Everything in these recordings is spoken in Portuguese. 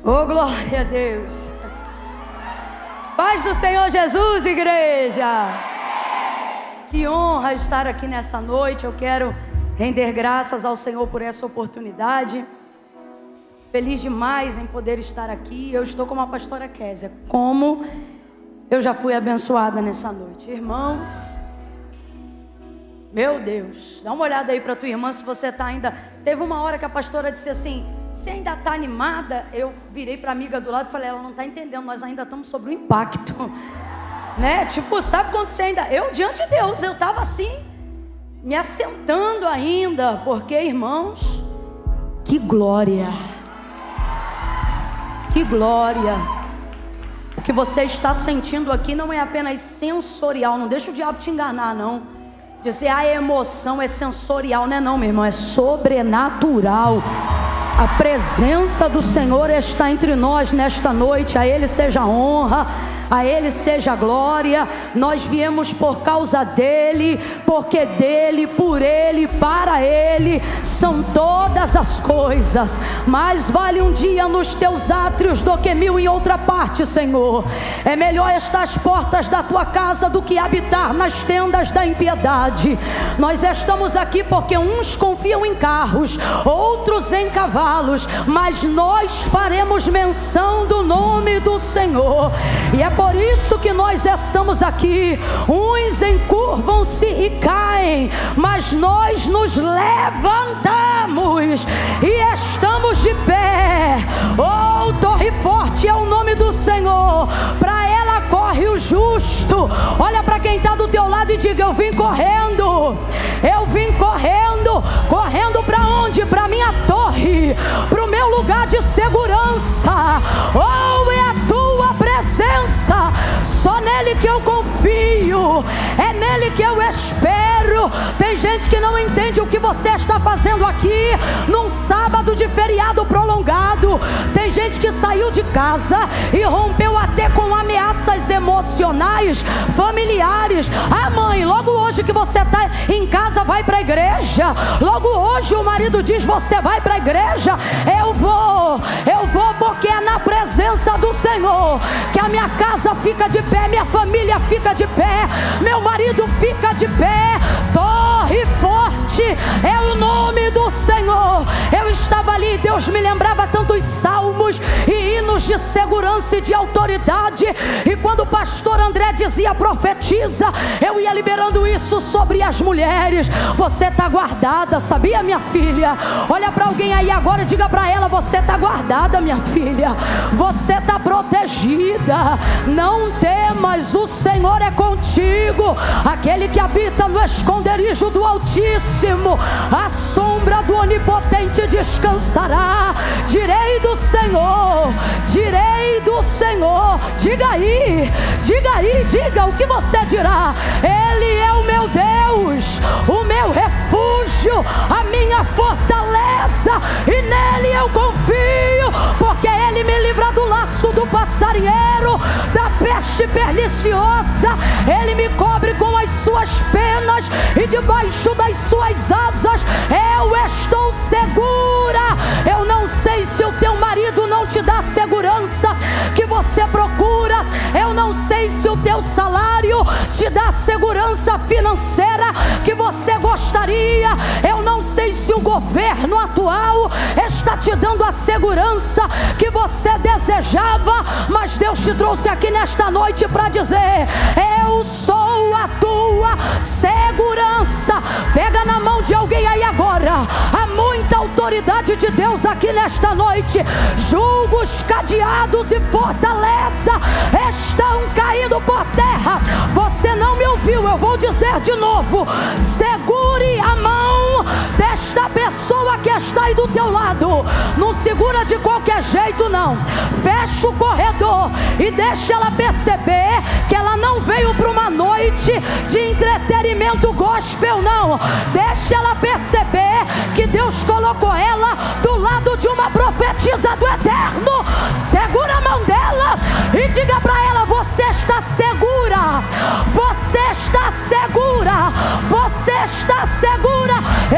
Oh, glória a Deus. Paz do Senhor Jesus, igreja. Que honra estar aqui nessa noite. Eu quero render graças ao Senhor por essa oportunidade. Feliz demais em poder estar aqui. Eu estou como a pastora Késia. Como eu já fui abençoada nessa noite. Irmãos, meu Deus, dá uma olhada aí para tua irmã se você está ainda... Teve uma hora que a pastora disse assim: você ainda está animada? Eu virei para a amiga do lado e falei: ela não está entendendo, nós ainda estamos sobre o impacto. Né? Tipo, sabe quando você ainda... Eu, diante de Deus, eu estava assim, me assentando ainda. Porque, irmãos, que glória. Que glória. O que você está sentindo aqui não é apenas sensorial. Não deixa o diabo te enganar, não. Dizer a emoção é sensorial. Não é não, meu irmão, é sobrenatural. A presença do Senhor está entre nós nesta noite. A Ele seja a honra, a Ele seja a glória. Nós viemos por causa dEle, porque dEle, por Ele, para Ele são todas as coisas. Mais vale um dia nos teus átrios do que 1000 em outra parte, Senhor. É melhor estar às portas da tua casa do que habitar nas tendas da impiedade. Nós estamos aqui porque uns confiam em carros, outros em cavalos, mas nós faremos menção do nome do Senhor. E é por isso que nós estamos aqui. Uns encurvam-se e caem, mas nós nos levantamos e estamos de pé. Oh, torre forte é o nome do Senhor, para ela corre o justo. Olha para quem está do teu lado e diga: eu vim correndo. Eu vim correndo. Correndo para onde? Para minha torre, para o meu lugar de segurança. Oh, é a tua presença. Só nele que eu confio, é nele que eu espero. Tem gente que não entende o que você está fazendo aqui num sábado de feriado prolongado. Tem gente que saiu de casa e rompeu até com ameaças emocionais, familiares. Ah, mãe, logo hoje que você está em casa, vai para a igreja. Logo hoje o marido diz: você vai para a igreja. Eu vou porque é na presença do Senhor que a minha casa fica de pé, minha família fica de pé, meu marido fica de pé. Torre forte é o nome do Senhor. Eu estava ali, Deus me lembrava tantos salmos e hinos de segurança e de autoridade. E quando o pastor André dizia profetiza, eu ia liberando isso sobre as mulheres. Você está guardada, sabia, minha filha? Olha para alguém aí agora e diga para ela: você está guardada, minha filha. Você está protegida. Não temas, o Senhor é contigo. Aquele que habita no esconderijo do Altíssimo, a sombra do Onipotente descansará. Direi do Senhor, direi do Senhor. Diga aí, diga o que você dirá. Ele é o meu Deus, o meu refúgio, a minha fortaleza, e nele eu confio, porque ele me livra do laço do passarinheiro, da peste perniciosa. Ele me cobre com as suas penas e debaixo das suas asas eu estou segura. Eu não sei se o teu marido não te dá a segurança que você procura. Eu não sei se o teu salário te dá a segurança financeira que você gostaria. Eu não sei se o governo atual está te dando a segurança que você desejava, mas Deus te trouxe aqui nesta noite para dizer: eu sou a tua segurança. Pega na mão de alguém aí agora. Há muita autoridade de Deus aqui nesta noite. Julgos, cadeados e fortaleza estão caindo por terra. Você não me ouviu, eu vou dizer de novo. Segure a mão desta pessoa que está aí do teu lado. Não segura de qualquer jeito, não. Fecha o corredor e deixa ela perceber que ela não veio para uma noite de entretenimento gospel, não. Deixa ela perceber que Deus colocou ela do lado de uma profetisa do eterno. Segura a mão dela e diga para ela: você está segura, você está segura, você está segura.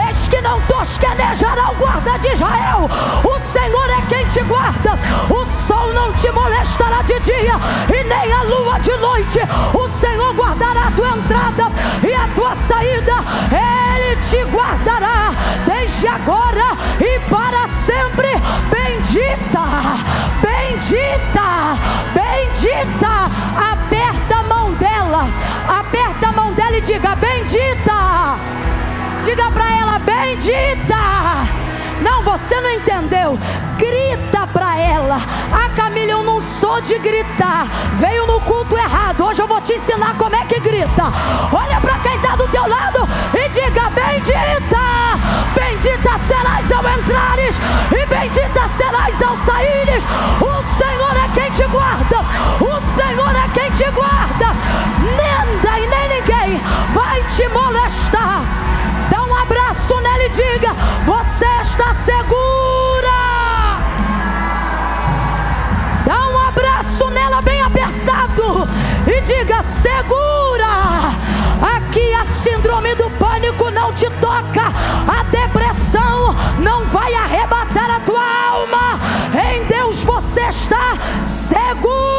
Eis que não tosquenejará o guarda de Israel. O Senhor é quem te guarda. O sol não te molestará de dia e nem a lua de noite. O Senhor guardará a tua entrada e a tua saída. Ele te guardará desde agora e para sempre. Bendita, bendita, bendita. Aperta a mão dela, aperta a mão dela e diga: bendita. Diga para ela: bendita. Não, você não entendeu. Grita para ela. Ah, Camila, eu não sou de gritar. Veio no culto errado. Hoje eu vou te ensinar como é que grita. Olha para quem está do teu lado e diga: bendita. Bendita serás ao entrares e bendita serás ao saíres. O Senhor é quem te guarda. O Senhor é quem te guarda. Nada e nem ninguém vai te molestar. Dá um abraço nela e diga: você está segura. Dá um abraço nela bem apertado e diga: segura. Aqui a síndrome do pânico não te toca. A depressão não vai arrebatar a tua alma. Em Deus você está segura.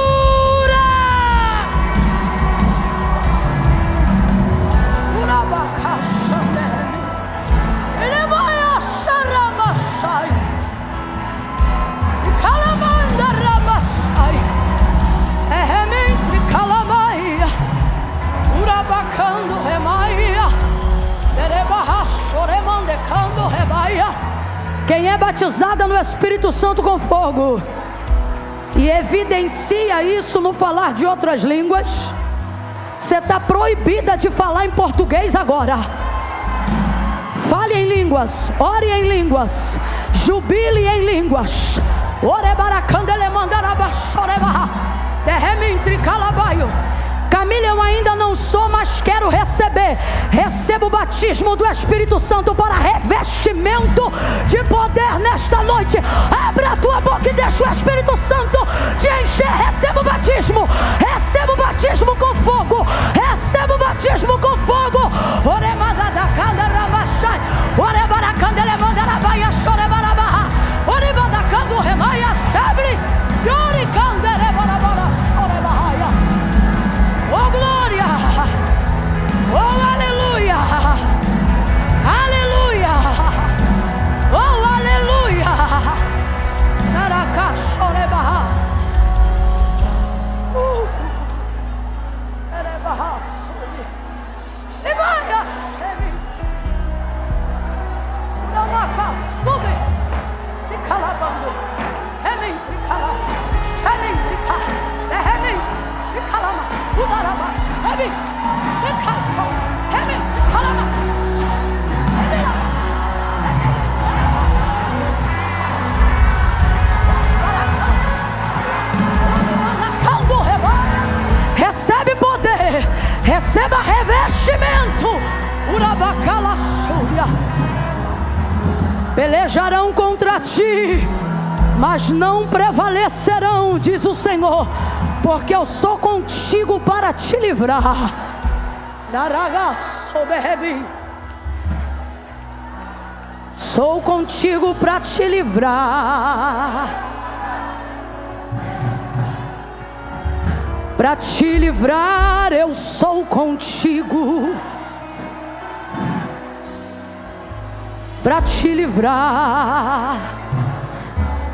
Quem é batizada no Espírito Santo com fogo e evidencia isso no falar de outras línguas, você está proibida de falar em português agora. Fale em línguas, ore em línguas, jubile em línguas. Camila, eu ainda não sou, mas quero receber. Receba o batismo do Espírito Santo para revestimento de poder nesta noite. Abra a tua boca e deixa o Espírito Santo te encher. Receba o batismo. Receba o batismo com fogo. Receba o batismo com fogo. Oh, glória! Oh, aleluia! Aleluia! Oh, aleluia! Naracachoreba! Erebaha suri! Ibaya shemi! Namaka sube! Tikalabando! Hemin tikala! Shemin tikala! Hemin tikalama! Udaraba! Shemin! Tikalcho! Hemin tikalama! Recebe poder, receba revestimento. Urabacala Súria. Pelejarão contra ti, mas não prevalecerão, diz o Senhor, porque eu sou contigo para te livrar. Sou contigo para te livrar. Para te livrar, eu sou contigo. Para te livrar,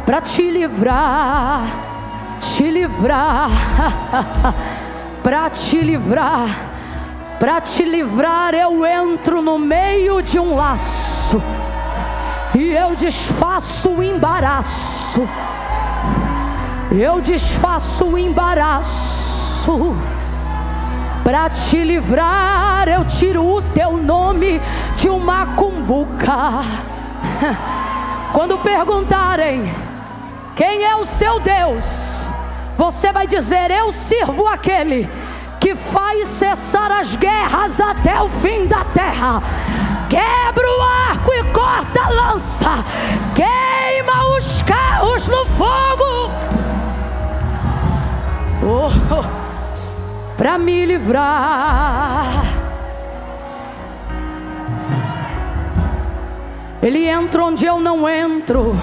para te livrar, te livrar, para te livrar, para te livrar, eu entro no meio de um laço e eu desfaço o embaraço. Eu desfaço o embaraço. Para te livrar, eu tiro o teu nome de uma cumbuca. Quando perguntarem quem é o seu Deus, você vai dizer: eu sirvo aquele que faz cessar as guerras até o fim da terra. Quebra o arco e corta a lança, queima os carros no fogo. Para me livrar, Ele entra onde eu não entro.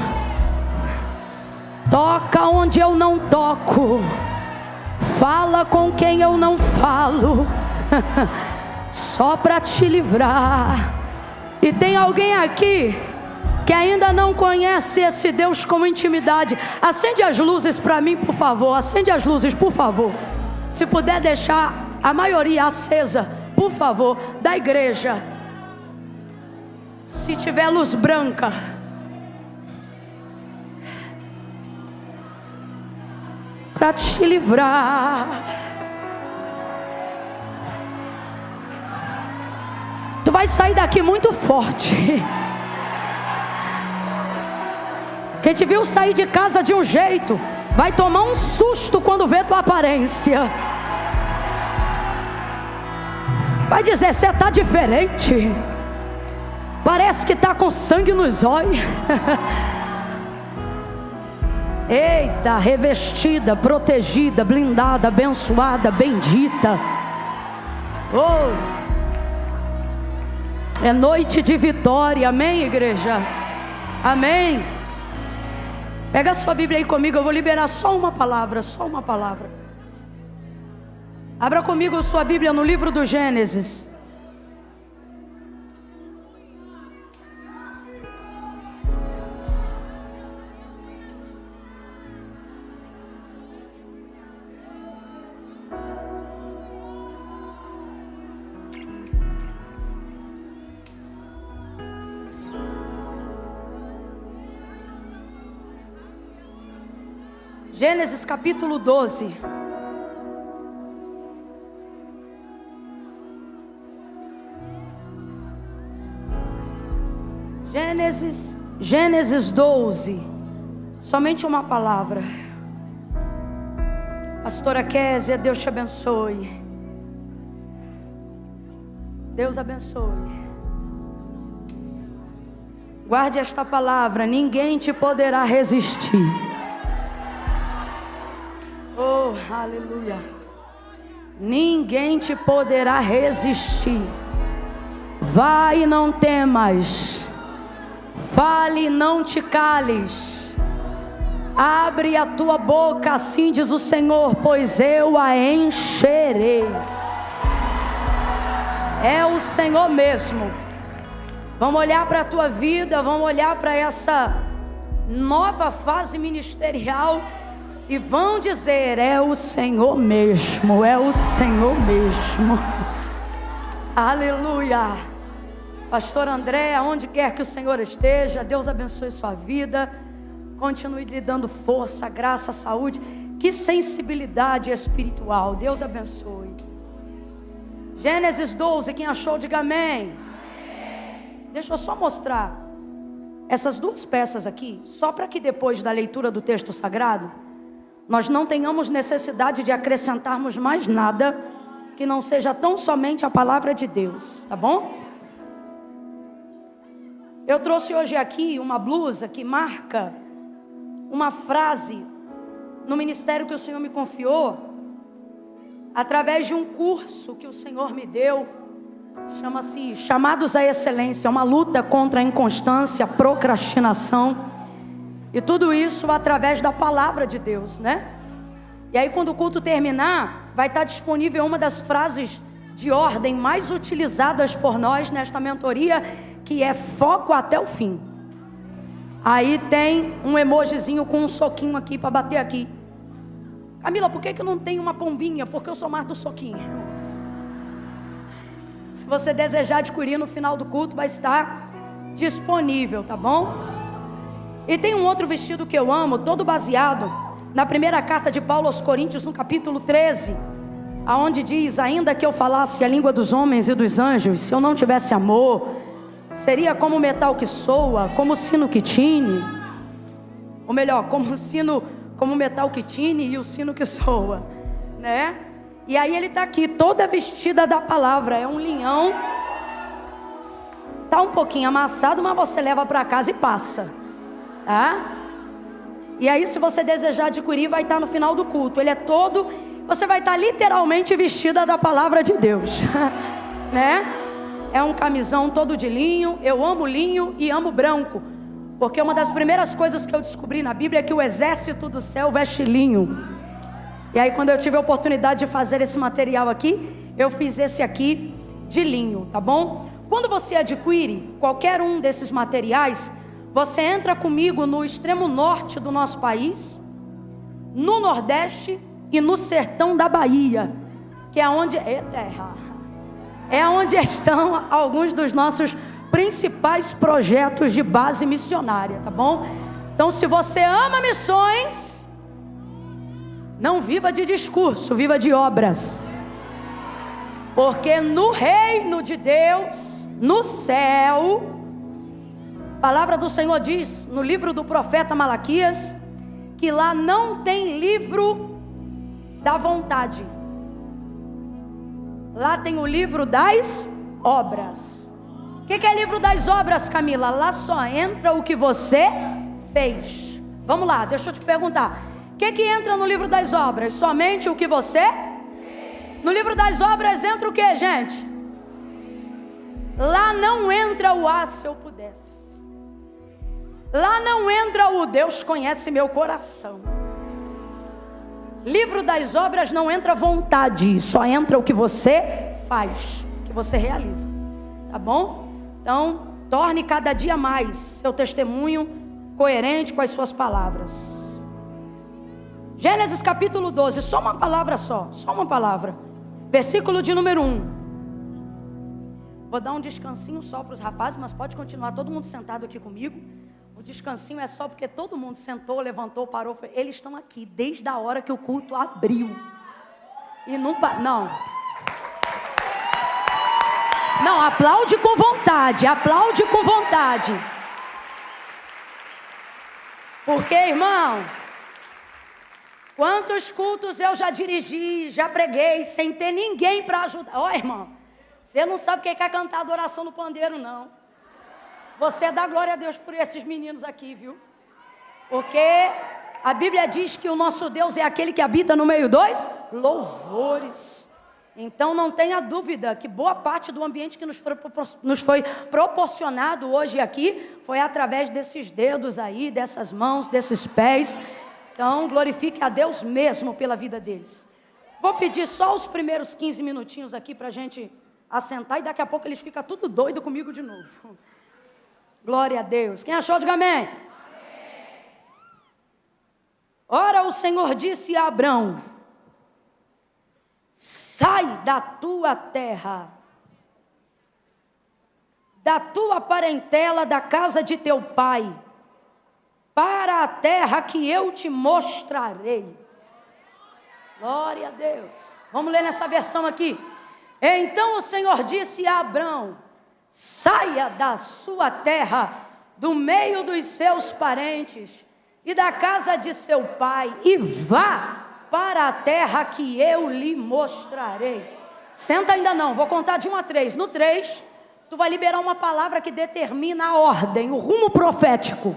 toca onde eu não toco, fala com quem eu não falo, só para te livrar. E tem alguém aqui que ainda não conhece esse Deus com intimidade. Acende as luzes para mim, por favor. Acende as luzes, por favor. Se puder deixar a maioria acesa, por favor, da igreja. Se tiver luz branca, para te livrar. Tu vai sair daqui muito forte. Quem te viu sair de casa de um jeito, vai tomar um susto quando vê tua aparência. Vai dizer, você está diferente. Parece que está com sangue nos olhos. Eita, revestida, protegida, blindada, abençoada, bendita. Oh, é noite de vitória, amém, igreja? Amém. Pega a sua Bíblia aí comigo, eu vou liberar só uma palavra, só uma palavra. Abra comigo sua Bíblia no livro do Gênesis. Gênesis capítulo 12. Gênesis 12. Somente uma palavra. Pastora Kézia, Deus te abençoe. Deus abençoe. Guarde esta palavra: ninguém te poderá resistir. Oh, aleluia. Ninguém te poderá resistir. Vai e não temas. Fale e não te cales. Abre a tua boca, assim diz o Senhor, pois eu a encherei. É o Senhor mesmo. Vamos olhar para a tua vida, vamos olhar para essa nova fase ministerial e vão dizer, é o Senhor mesmo, é o Senhor mesmo. Aleluia. Pastor André, aonde quer que o Senhor esteja, Deus abençoe sua vida. Continue lhe dando força, graça, saúde. Que sensibilidade espiritual. Deus abençoe. Gênesis 12, quem achou, diga amém. Deixa eu só mostrar essas duas peças aqui, só para que depois da leitura do texto sagrado, nós não tenhamos necessidade de acrescentarmos mais nada que não seja tão somente a palavra de Deus, tá bom? Eu trouxe hoje aqui uma blusa que marca uma frase no ministério que o Senhor me confiou, através de um curso que o Senhor me deu, chama-se Chamados à Excelência, uma luta contra a inconstância, a procrastinação, e tudo isso através da palavra de Deus, né? E aí quando o culto terminar, vai estar disponível uma das frases de ordem mais utilizadas por nós nesta mentoria, que é foco até o fim. Aí tem um emojizinho com um soquinho aqui para bater aqui. Camila, por que não tem uma pombinha? Porque eu sou mais do soquinho. Se você desejar adquirir no final do culto, vai estar disponível, tá bom? E tem um outro vestido que eu amo, todo baseado na primeira carta de Paulo aos Coríntios, no capítulo 13, aonde diz, ainda que eu falasse a língua dos homens e dos anjos, se eu não tivesse amor, seria como o metal que soa, como o sino que tine, ou melhor, como o metal que tine e o sino que soa, né? E aí ele está aqui, toda vestida da palavra, é um linhão, tá um pouquinho amassado, mas você leva para casa e passa, tá? E aí se você desejar adquirir, vai estar no final do culto, ele é todo, você vai estar literalmente vestida da palavra de Deus, né? É um camisão todo de linho, eu amo linho e amo branco. Porque uma das primeiras coisas que eu descobri na Bíblia é que o exército do céu veste linho. E aí quando eu tive a oportunidade de fazer esse material aqui, eu fiz esse aqui de linho, tá bom? Quando você adquire qualquer um desses materiais, você entra comigo no extremo norte do nosso país, no nordeste e no sertão da Bahia, que é onde onde estão alguns dos nossos principais projetos de base missionária, tá bom? Então, se você ama missões, não viva de discurso, viva de obras. Porque no reino de Deus, no céu, a palavra do Senhor diz no livro do profeta Malaquias, que lá não tem livro da vontade. Lá tem o livro das obras. O que é livro das obras, Camila? Lá só entra o que você fez. Vamos lá, deixa eu te perguntar. O que entra no livro das obras? Somente o que você fez. No livro das obras entra o que, gente? Lá não entra o se eu pudesse. Lá não entra o Deus conhece meu coração. Livro das obras não entra vontade, só entra o que você faz, o que você realiza, tá bom? Então, torne cada dia mais seu testemunho coerente com as suas palavras. Gênesis capítulo 12, só uma palavra só uma palavra. Versículo de número 1. Vou dar um descansinho só para os rapazes, mas pode continuar todo mundo sentado aqui comigo. O descansinho é só porque todo mundo sentou, levantou, parou. Eles estão aqui desde a hora que o culto abriu. E não, aplaude com vontade, aplaude com vontade. Porque, irmão, quantos cultos eu já dirigi, já preguei, sem ter ninguém para ajudar. Ó, irmão, você não sabe o que é cantar adoração no pandeiro, não. Você dá glória a Deus por esses meninos aqui, viu? Porque a Bíblia diz que o nosso Deus é aquele que habita no meio dos louvores. Então não tenha dúvida que boa parte do ambiente que nos foi proporcionado hoje aqui foi através desses dedos aí, dessas mãos, desses pés. Então glorifique a Deus mesmo pela vida deles. Vou pedir só os primeiros 15 minutinhos aqui para a gente assentar e daqui a pouco eles ficam tudo doido comigo de novo. Glória a Deus. Quem achou, diga amém. Ora, o Senhor disse a Abrão: sai da tua terra, da tua parentela, da casa de teu pai, para a terra que eu te mostrarei. Glória a Deus. Vamos ler nessa versão aqui. Então o Senhor disse a Abrão: saia da sua terra, do meio dos seus parentes e da casa de seu pai, e vá para a terra que eu lhe mostrarei. Senta ainda não, vou contar de 1 a 3. No 3, tu vai liberar uma palavra que determina a ordem, o rumo profético,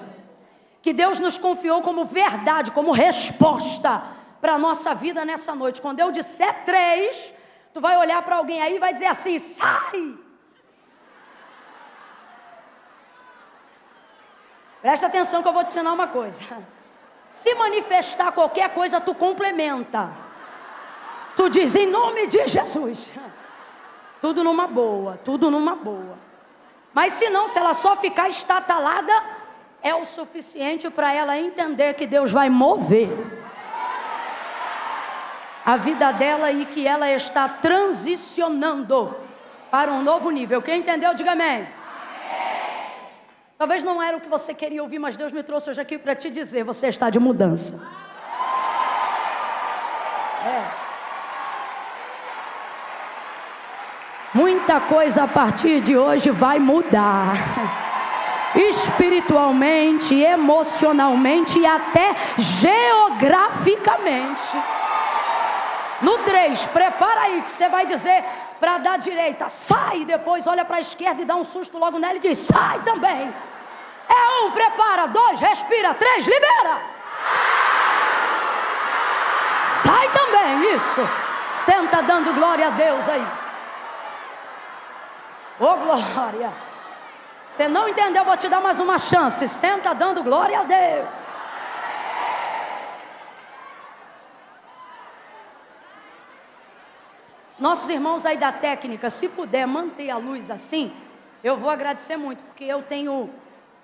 que Deus nos confiou como verdade, como resposta para a nossa vida nessa noite. Quando eu disser 3, tu vai olhar para alguém aí e vai dizer assim: sai! Presta atenção que eu vou te ensinar uma coisa. Se manifestar qualquer coisa, tu complementa. Tu diz em nome de Jesus. Tudo numa boa, tudo numa boa. Mas se não, se ela só ficar estatalada, é o suficiente para ela entender que Deus vai mover a vida dela e que ela está transicionando para um novo nível. Quem entendeu, diga amém. Talvez não era o que você queria ouvir, mas Deus me trouxe hoje aqui para te dizer: você está de mudança. Muita coisa a partir de hoje vai mudar. Espiritualmente, emocionalmente e até geograficamente. No 3, prepara aí que você vai dizer para dar direita: sai, depois olha para a esquerda e dá um susto logo nela e diz: sai também. É 1, prepara. 2, respira. 3, libera. Sai também, isso. Senta dando glória a Deus aí. Ô glória. Você não entendeu, eu vou te dar mais uma chance. Senta dando glória a Deus. Nossos irmãos aí da técnica, se puder manter a luz assim, eu vou agradecer muito, porque eu tenho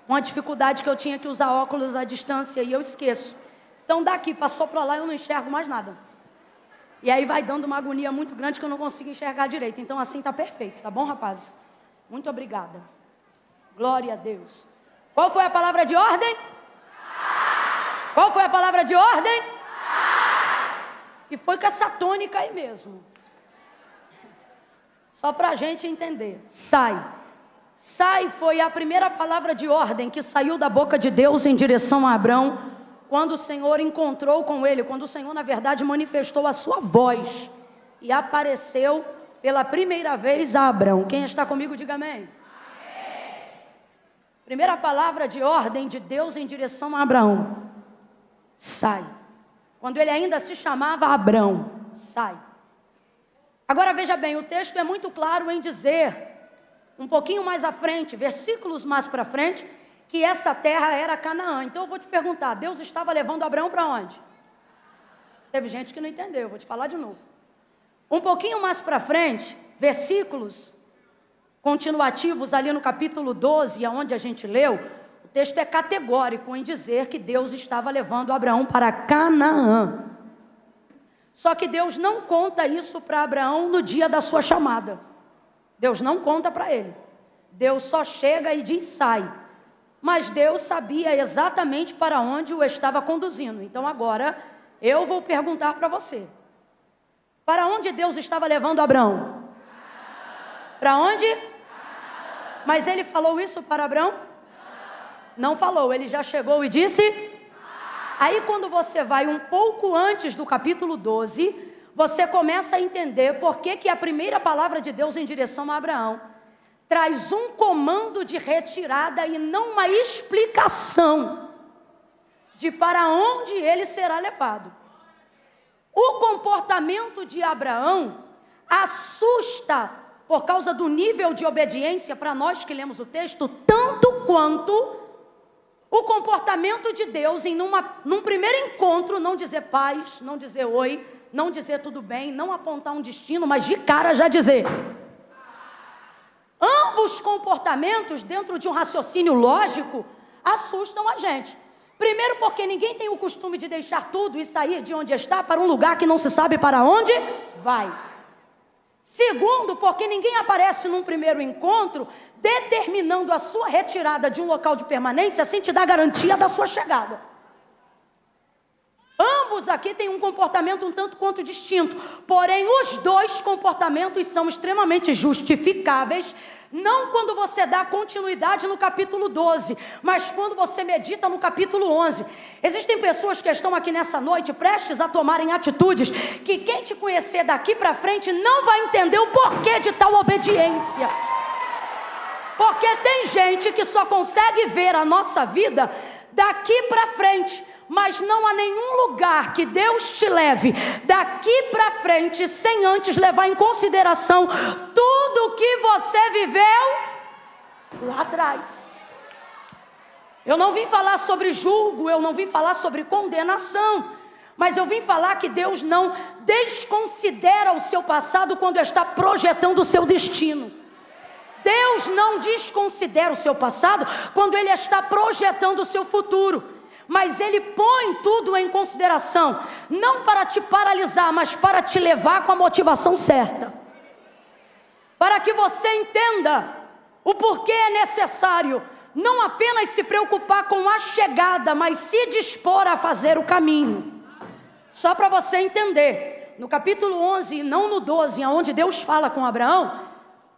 uma dificuldade que eu tinha que usar óculos à distância e eu esqueço. Então daqui, passou para lá, eu não enxergo mais nada. E aí vai dando uma agonia muito grande que eu não consigo enxergar direito. Então assim está perfeito, tá bom, rapazes? Muito obrigada. Glória a Deus. Qual foi a palavra de ordem? Qual foi a palavra de ordem? E foi com essa tônica aí mesmo. Só para a gente entender. Sai. Sai foi a primeira palavra de ordem que saiu da boca de Deus em direção a Abrão, quando o Senhor encontrou com ele, quando o Senhor, na verdade, manifestou a sua voz e apareceu pela primeira vez a Abrão. Quem está comigo, diga amém. Amém. Primeira palavra de ordem de Deus em direção a Abraão. Sai. Quando ele ainda se chamava Abrão, sai. Agora veja bem, o texto é muito claro em dizer, um pouquinho mais à frente, versículos mais para frente, que essa terra era Canaã. Então eu vou te perguntar, Deus estava levando Abraão para onde? Teve gente que não entendeu, vou te falar de novo. Um pouquinho mais para frente, versículos continuativos ali no capítulo 12, aonde a gente leu, o texto é categórico em dizer que Deus estava levando Abraão para Canaã. Só que Deus não conta isso para Abraão no dia da sua chamada. Deus não conta para ele. Deus só chega e diz sai. Mas Deus sabia exatamente para onde o estava conduzindo. Então agora eu vou perguntar para você. Para onde Deus estava levando Abraão? Para onde? Mas ele falou isso para Abraão? Não falou, ele já chegou e disse... Aí quando você vai um pouco antes do capítulo 12, você começa a entender por que a primeira palavra de Deus em direção a Abraão traz um comando de retirada e não uma explicação de para onde ele será levado. O comportamento de Abraão assusta por causa do nível de obediência para nós que lemos o texto, tanto quanto o comportamento de Deus em num primeiro encontro, não dizer paz, não dizer oi, não dizer tudo bem, não apontar um destino, mas de cara já dizer. Ambos comportamentos, dentro de um raciocínio lógico, assustam a gente. Primeiro porque ninguém tem o costume de deixar tudo e sair de onde está para um lugar que não se sabe para onde vai. Segundo, porque ninguém aparece num primeiro encontro determinando a sua retirada de um local de permanência sem te dar garantia da sua chegada. Ambos aqui têm um comportamento um tanto quanto distinto, porém os dois comportamentos são extremamente justificáveis, não quando você dá continuidade no capítulo 12, mas quando você medita no capítulo 11. Existem pessoas que estão aqui nessa noite prestes a tomarem atitudes que quem te conhecer daqui para frente não vai entender o porquê de tal obediência. Porque tem gente que só consegue ver a nossa vida daqui para frente, mas não há nenhum lugar que Deus te leve daqui para frente sem antes levar em consideração tudo que você viveu lá atrás. Eu não vim falar sobre julgo, eu não vim falar sobre condenação, mas eu vim falar que Deus não desconsidera o seu passado quando está projetando o seu destino. Deus não desconsidera o seu passado quando Ele está projetando o seu futuro, mas Ele põe tudo em consideração, não para te paralisar, mas para te levar com a motivação certa, para que você entenda o porquê é necessário não apenas se preocupar com a chegada, mas se dispor a fazer o caminho. Só para você entender, no capítulo 11 e não no 12, onde Deus fala com Abraão,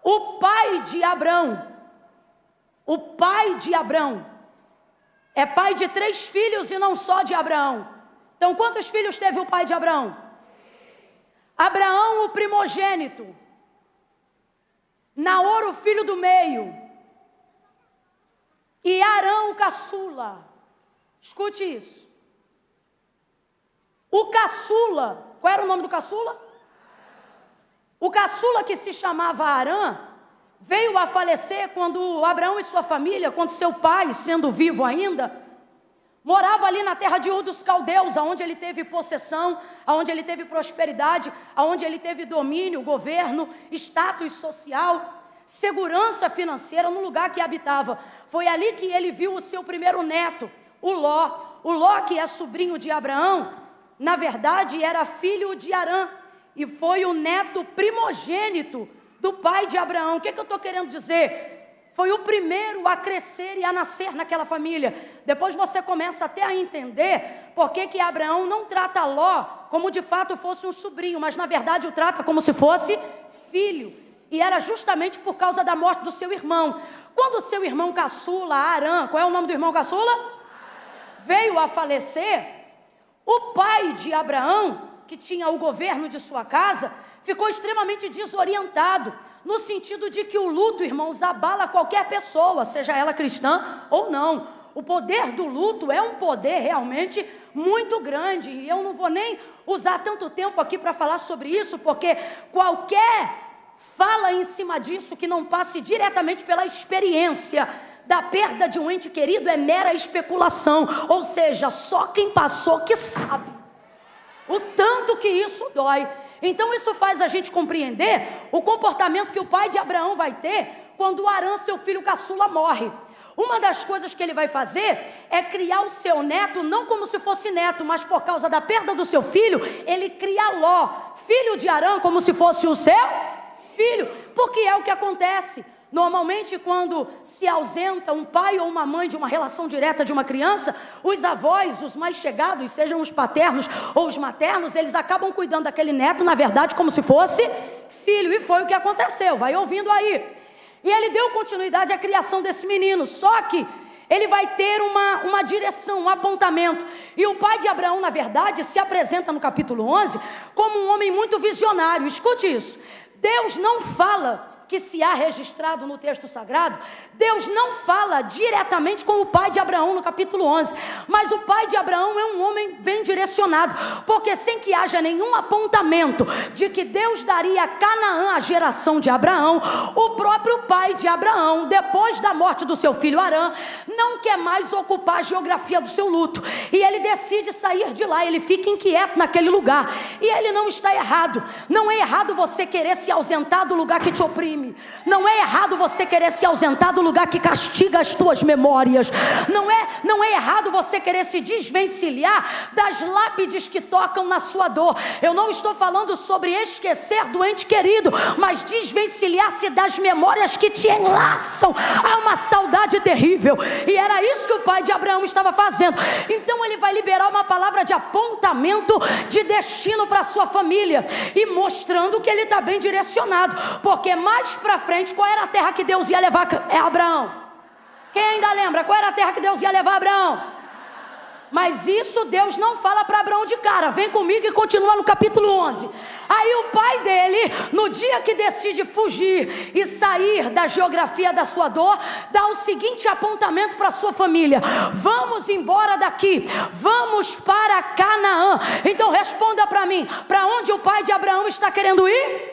o pai de Abrão é pai de 3 filhos e não só de Abraão. Então quantos filhos teve o pai de Abraão? Abraão, o primogênito, Naor, o filho do meio, e Arão, o caçula. Escute isso. O caçula, qual era o nome do caçula? O caçula, que se chamava Arã, veio a falecer quando Abraão e sua família, quando seu pai, sendo vivo ainda, morava ali na terra de Ur dos Caldeus, aonde ele teve possessão, aonde ele teve prosperidade, aonde ele teve domínio, governo, status social, segurança financeira no lugar que habitava. Foi ali que ele viu o seu primeiro neto, o Ló. O Ló, que é sobrinho de Abraão, na verdade era filho de Harã, e foi o neto primogênito do pai de Abraão. O que eu estou querendo dizer? Foi o primeiro a crescer e a nascer naquela família. Depois você começa até a entender por que Abraão não trata Ló como de fato fosse um sobrinho, mas na verdade o trata como se fosse filho. E era justamente por causa da morte do seu irmão. Quando o seu irmão caçula, Harã, qual é o nome do irmão caçula? Veio a falecer, o pai de Abraão, que tinha o governo de sua casa, ficou extremamente desorientado, no sentido de que o luto, irmãos, abala qualquer pessoa, seja ela cristã ou não. O poder do luto é um poder realmente muito grande, e eu não vou nem usar tanto tempo aqui para falar sobre isso, porque qualquer fala em cima disso que não passe diretamente pela experiência da perda de um ente querido é mera especulação, ou seja, só quem passou que sabe o tanto que isso dói. Então isso faz a gente compreender o comportamento que o pai de Abraão vai ter quando Harã, seu filho caçula, morre. Uma das coisas que ele vai fazer é criar o seu neto, não como se fosse neto, mas por causa da perda do seu filho, ele cria Ló, filho de Harã, como se fosse o seu filho, porque é o que acontece. Normalmente, quando se ausenta um pai ou uma mãe de uma relação direta de uma criança, os avós, os mais chegados, sejam os paternos ou os maternos, eles acabam cuidando daquele neto, na verdade, como se fosse filho. E foi o que aconteceu, vai ouvindo aí. E ele deu continuidade à criação desse menino, só que ele vai ter uma direção, um apontamento. E o pai de Abraão, na verdade, se apresenta no capítulo 11 como um homem muito visionário. Escute isso, Deus não fala, que se há registrado no texto sagrado, Deus não fala diretamente com o pai de Abraão no capítulo 11, mas o pai de Abraão é um homem bem direcionado, porque sem que haja nenhum apontamento de que Deus daria Canaã à geração de Abraão, o próprio pai de Abraão, depois da morte do seu filho Harã, não quer mais ocupar a geografia do seu luto, e ele decide sair de lá. Ele fica inquieto naquele lugar, e ele não está errado. Não é errado você querer se ausentar do lugar que te oprime. Não é errado você querer se ausentar do lugar que castiga as tuas memórias. Não é errado você querer se desvencilhar das lápides que tocam na sua dor. Eu não estou falando sobre esquecer do ente querido, mas desvencilhar-se das memórias que te enlaçam a uma saudade terrível. E era isso que o pai de Abraão estava fazendo. Então ele vai liberar uma palavra de apontamento de destino para a sua família, e mostrando que ele está bem direcionado, porque mais para frente, qual era a terra que Deus ia levar Abraão? Quem ainda lembra? Qual era a terra que Deus ia levar Abraão? Mas isso Deus não fala para Abraão de cara. Vem comigo e continua no capítulo 11. Aí o pai dele, no dia que decide fugir e sair da geografia da sua dor, dá o seguinte apontamento para a sua família: vamos embora daqui, vamos para Canaã. Então responda para mim, para onde o pai de Abraão está querendo ir?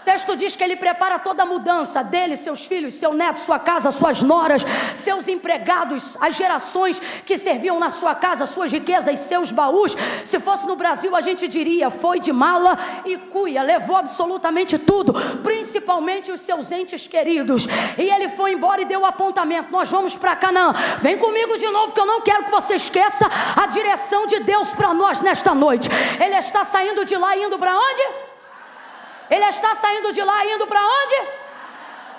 O texto diz que ele prepara toda a mudança dele, seus filhos, seu neto, sua casa, suas noras, seus empregados, as gerações que serviam na sua casa, suas riquezas, seus baús. Se fosse no Brasil, a gente diria: foi de mala e cuia, levou absolutamente tudo, principalmente os seus entes queridos. E ele foi embora e deu o apontamento: nós vamos para Canaã. Vem comigo de novo, que eu não quero que você esqueça a direção de Deus para nós nesta noite. Ele está saindo de lá e indo para onde? Ele está saindo de lá e indo para onde?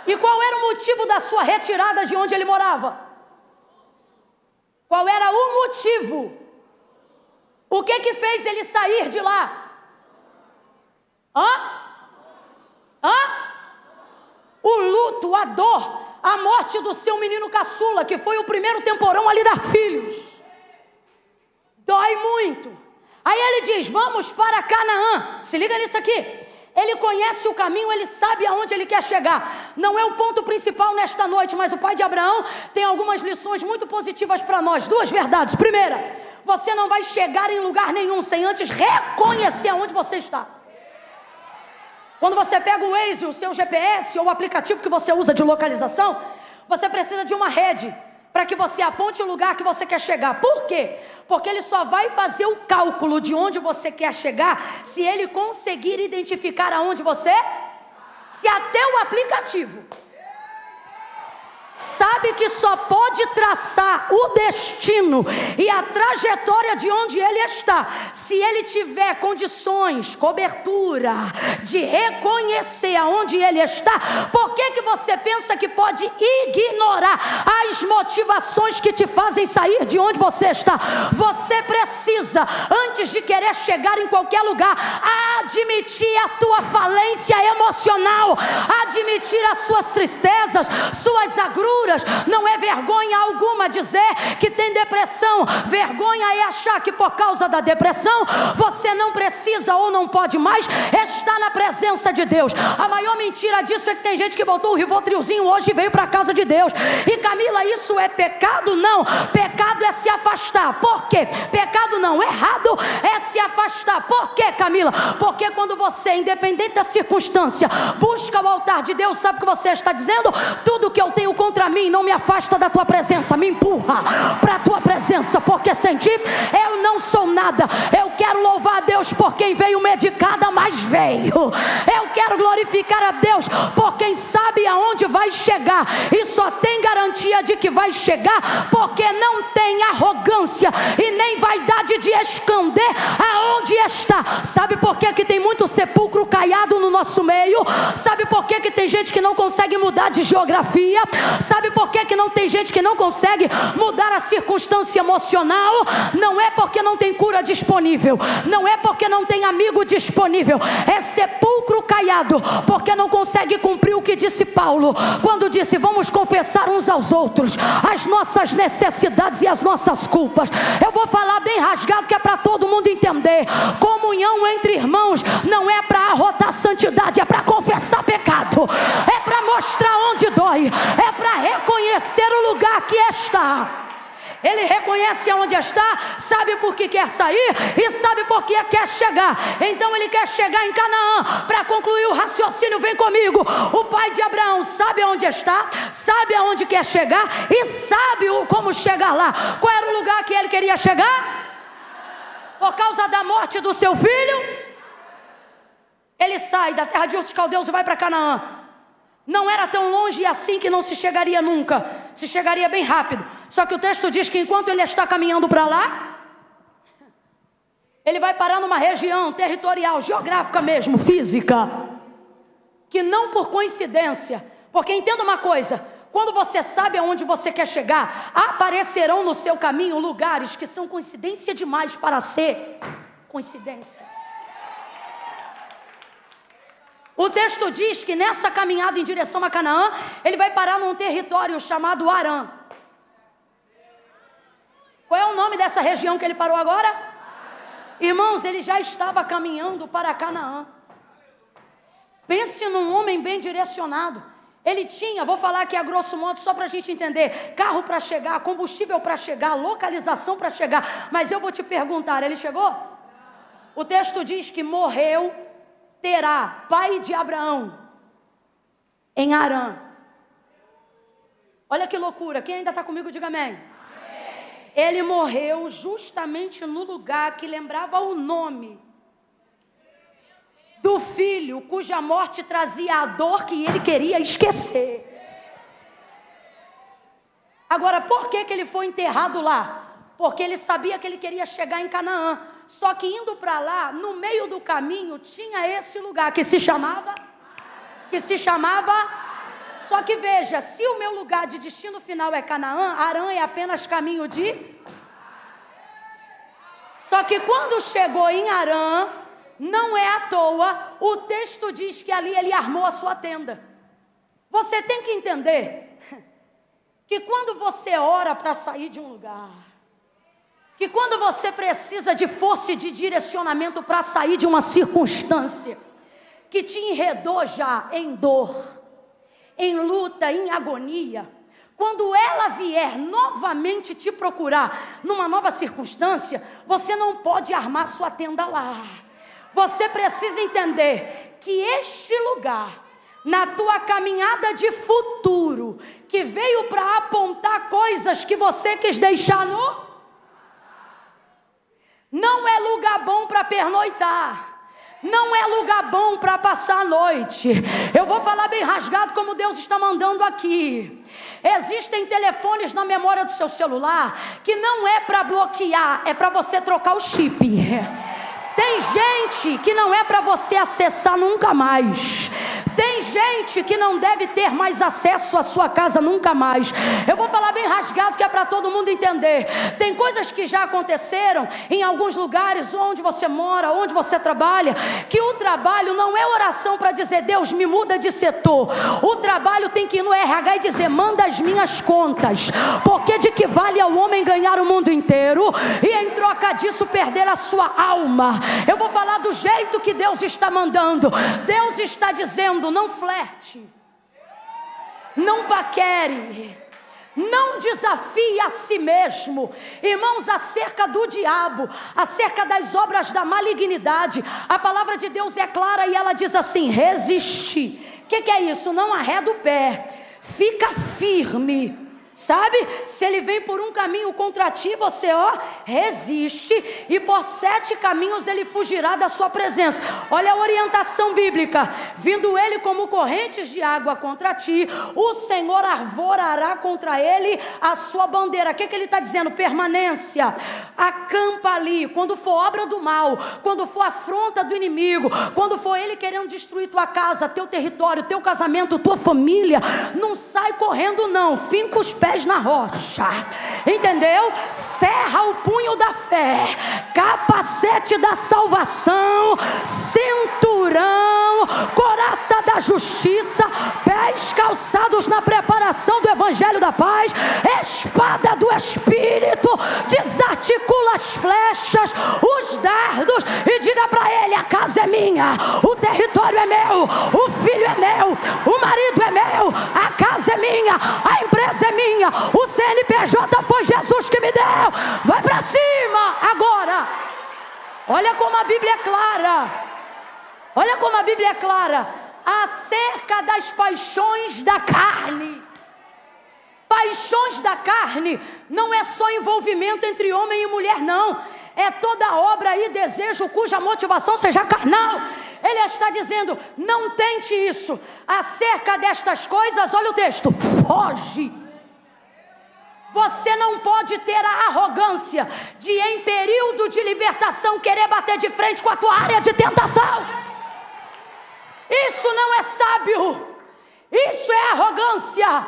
E qual era o motivo da sua retirada de onde ele morava? Qual era o motivo? O que fez ele sair de lá? O luto, a dor, a morte do seu menino caçula, que foi o primeiro temporão a lhe dar filhos. Dói muito. Aí ele diz: vamos para Canaã. Se liga nisso aqui. Ele conhece o caminho, ele sabe aonde ele quer chegar. Não é o ponto principal nesta noite, mas o pai de Abraão tem algumas lições muito positivas para nós. Duas verdades. Primeira, você não vai chegar em lugar nenhum sem antes reconhecer aonde você está. Quando você pega o Waze, o seu GPS ou o aplicativo que você usa de localização, você precisa de uma rede para que você aponte o lugar que você quer chegar. Por quê? Porque ele só vai fazer o cálculo de onde você quer chegar se ele conseguir identificar aonde você... Se até o aplicativo sabe que só pode traçar o destino e a trajetória de onde ele está, se ele tiver condições, cobertura, de reconhecer aonde ele está, por que você pensa que pode ignorar as motivações que te fazem sair de onde você está? Você precisa, antes de querer chegar em qualquer lugar, admitir a tua falência emocional, admitir as suas tristezas, suas agruras. Não é vergonha alguma dizer que tem depressão. Vergonha é achar que por causa da depressão você não precisa ou não pode mais estar na presença de Deus. A maior mentira disso é que tem gente que botou o Rivotrilzinho hoje e veio para a casa de Deus. E Camila, isso é pecado? Não, pecado é se afastar. Por quê? Pecado não, errado é se afastar. Por quê, Camila? Porque quando você, independente da circunstância, busca o altar de Deus, sabe o que você está dizendo? Tudo que eu tenho contra mim não me afasta da tua presença, me empurra para a tua presença, porque sem ti eu não sou nada. Eu quero louvar a Deus por quem veio medicada, mas veio. Eu quero glorificar a Deus por quem sabe aonde vai chegar e só tem garantia de que vai chegar, porque não tem arrogância e nem vaidade de esconder aonde está. Sabe por que tem muito sepulcro caiado no nosso meio? Sabe por que tem gente que não consegue mudar de geografia? Sabe por que não tem gente que não consegue mudar a circunstância emocional? Não é porque não tem cura disponível, não é porque não tem amigo disponível, é sepulcro caiado, porque não consegue cumprir o que disse Paulo, quando disse: vamos confessar uns aos outros as nossas necessidades e as nossas culpas. Eu vou falar bem rasgado, que é para todo mundo entender. Comunhão entre irmãos não é para arrotar santidade, é para confessar pecado, é para mostrar onde dói, é para reconhecer o lugar que está. Ele reconhece aonde está, sabe por que quer sair e sabe por que quer chegar. Então ele quer chegar em Canaã. Para concluir o raciocínio, vem comigo. O pai de Abraão sabe aonde está, sabe aonde quer chegar e sabe como chegar lá. Qual era o lugar que ele queria chegar? Por causa da morte do seu filho, ele sai da terra de Ur dos Caldeus e vai para Canaã. Não era tão longe assim que não se chegaria nunca. Se chegaria bem rápido. Só que o texto diz que enquanto ele está caminhando para lá, ele vai parar numa região territorial, geográfica mesmo, física, que não por coincidência. Porque entenda uma coisa: quando você sabe aonde você quer chegar, aparecerão no seu caminho lugares que são coincidência demais para ser coincidência. O texto diz que nessa caminhada em direção a Canaã, ele vai parar num território chamado Harã. Qual é o nome dessa região que ele parou agora? Irmãos, ele já estava caminhando para Canaã. Pense num homem bem direcionado. Ele tinha, vou falar aqui a grosso modo só para a gente entender, carro para chegar, combustível para chegar, localização para chegar. Mas eu vou te perguntar, ele chegou? O texto diz que morreu Terá, pai de Abraão, em Harã. Olha que loucura. Quem ainda está comigo, diga amém. Amém. Ele morreu justamente no lugar que lembrava o nome do filho cuja morte trazia a dor que ele queria esquecer. Agora, por que ele foi enterrado lá? Porque ele sabia que ele queria chegar em Canaã. Só que indo para lá, no meio do caminho, tinha esse lugar que se chamava... Só que veja, se o meu lugar de destino final é Canaã, Harã é apenas caminho de... Só que quando chegou em Harã, não é à toa, o texto diz que ali ele armou a sua tenda. Você tem que entender que quando você ora para sair de um lugar, que quando você precisa de força e de direcionamento para sair de uma circunstância que te enredou já em dor, em luta, em agonia, quando ela vier novamente te procurar numa nova circunstância, você não pode armar sua tenda lá. Você precisa entender que este lugar, na tua caminhada de futuro, que veio para apontar coisas que você quis deixar não é lugar bom para pernoitar. Não é lugar bom para passar a noite. Eu vou falar bem rasgado como Deus está mandando aqui. Existem telefones na memória do seu celular que não é para bloquear, é para você trocar o chip. Tem gente que não é para você acessar nunca mais. Tem gente que não deve ter mais acesso à sua casa nunca mais. Eu vou falar bem rasgado que é para todo mundo entender. Tem coisas que já aconteceram em alguns lugares onde você mora, onde você trabalha, que o trabalho não é oração para dizer Deus me muda de setor. O trabalho tem que ir no RH e dizer manda as minhas contas, porque de que vale ao homem ganhar o mundo inteiro e em troca disso perder a sua alma. Eu vou falar do jeito que Deus está mandando. Deus está dizendo: não flerte, não paquere, não desafie a si mesmo. Irmãos, acerca do diabo, acerca das obras da malignidade, a palavra de Deus é clara e ela diz assim: resiste. O que é isso? Não arreda o pé, fica firme. Sabe, se ele vem por um caminho contra ti, você resiste, e por 7 caminhos ele fugirá da sua presença. Olha a orientação bíblica: vindo ele como correntes de água contra ti, o Senhor arvorará contra ele a sua bandeira. O que ele está dizendo? Permanência. Acampa ali, quando for obra do mal, quando for afronta do inimigo, quando for ele querendo destruir tua casa, teu território, teu casamento, tua família, não sai correndo não, finca os pés na rocha, entendeu? Cerra o punho da fé, capacete da salvação, cinturão, couraça da justiça, pés calçados na preparação do evangelho da paz, espada do Espírito, desarticula as flechas, os dardos, e diga para ele: a casa é minha, o território é meu, o filho é meu, o marido é meu, a casa é minha, a empresa é minha, o CNPJ foi Jesus que me deu. Vai para cima agora. Olha como a Bíblia é clara. Olha como a Bíblia é clara acerca das paixões da carne. Paixões da carne não é só envolvimento entre homem e mulher, não. É toda obra e desejo cuja motivação seja carnal. Ele está dizendo: não tente isso. Acerca destas coisas, olha o texto: foge. Você não pode ter a arrogância de, em período de libertação, querer bater de frente com a tua área de tentação. Isso não é sábio. Isso é arrogância.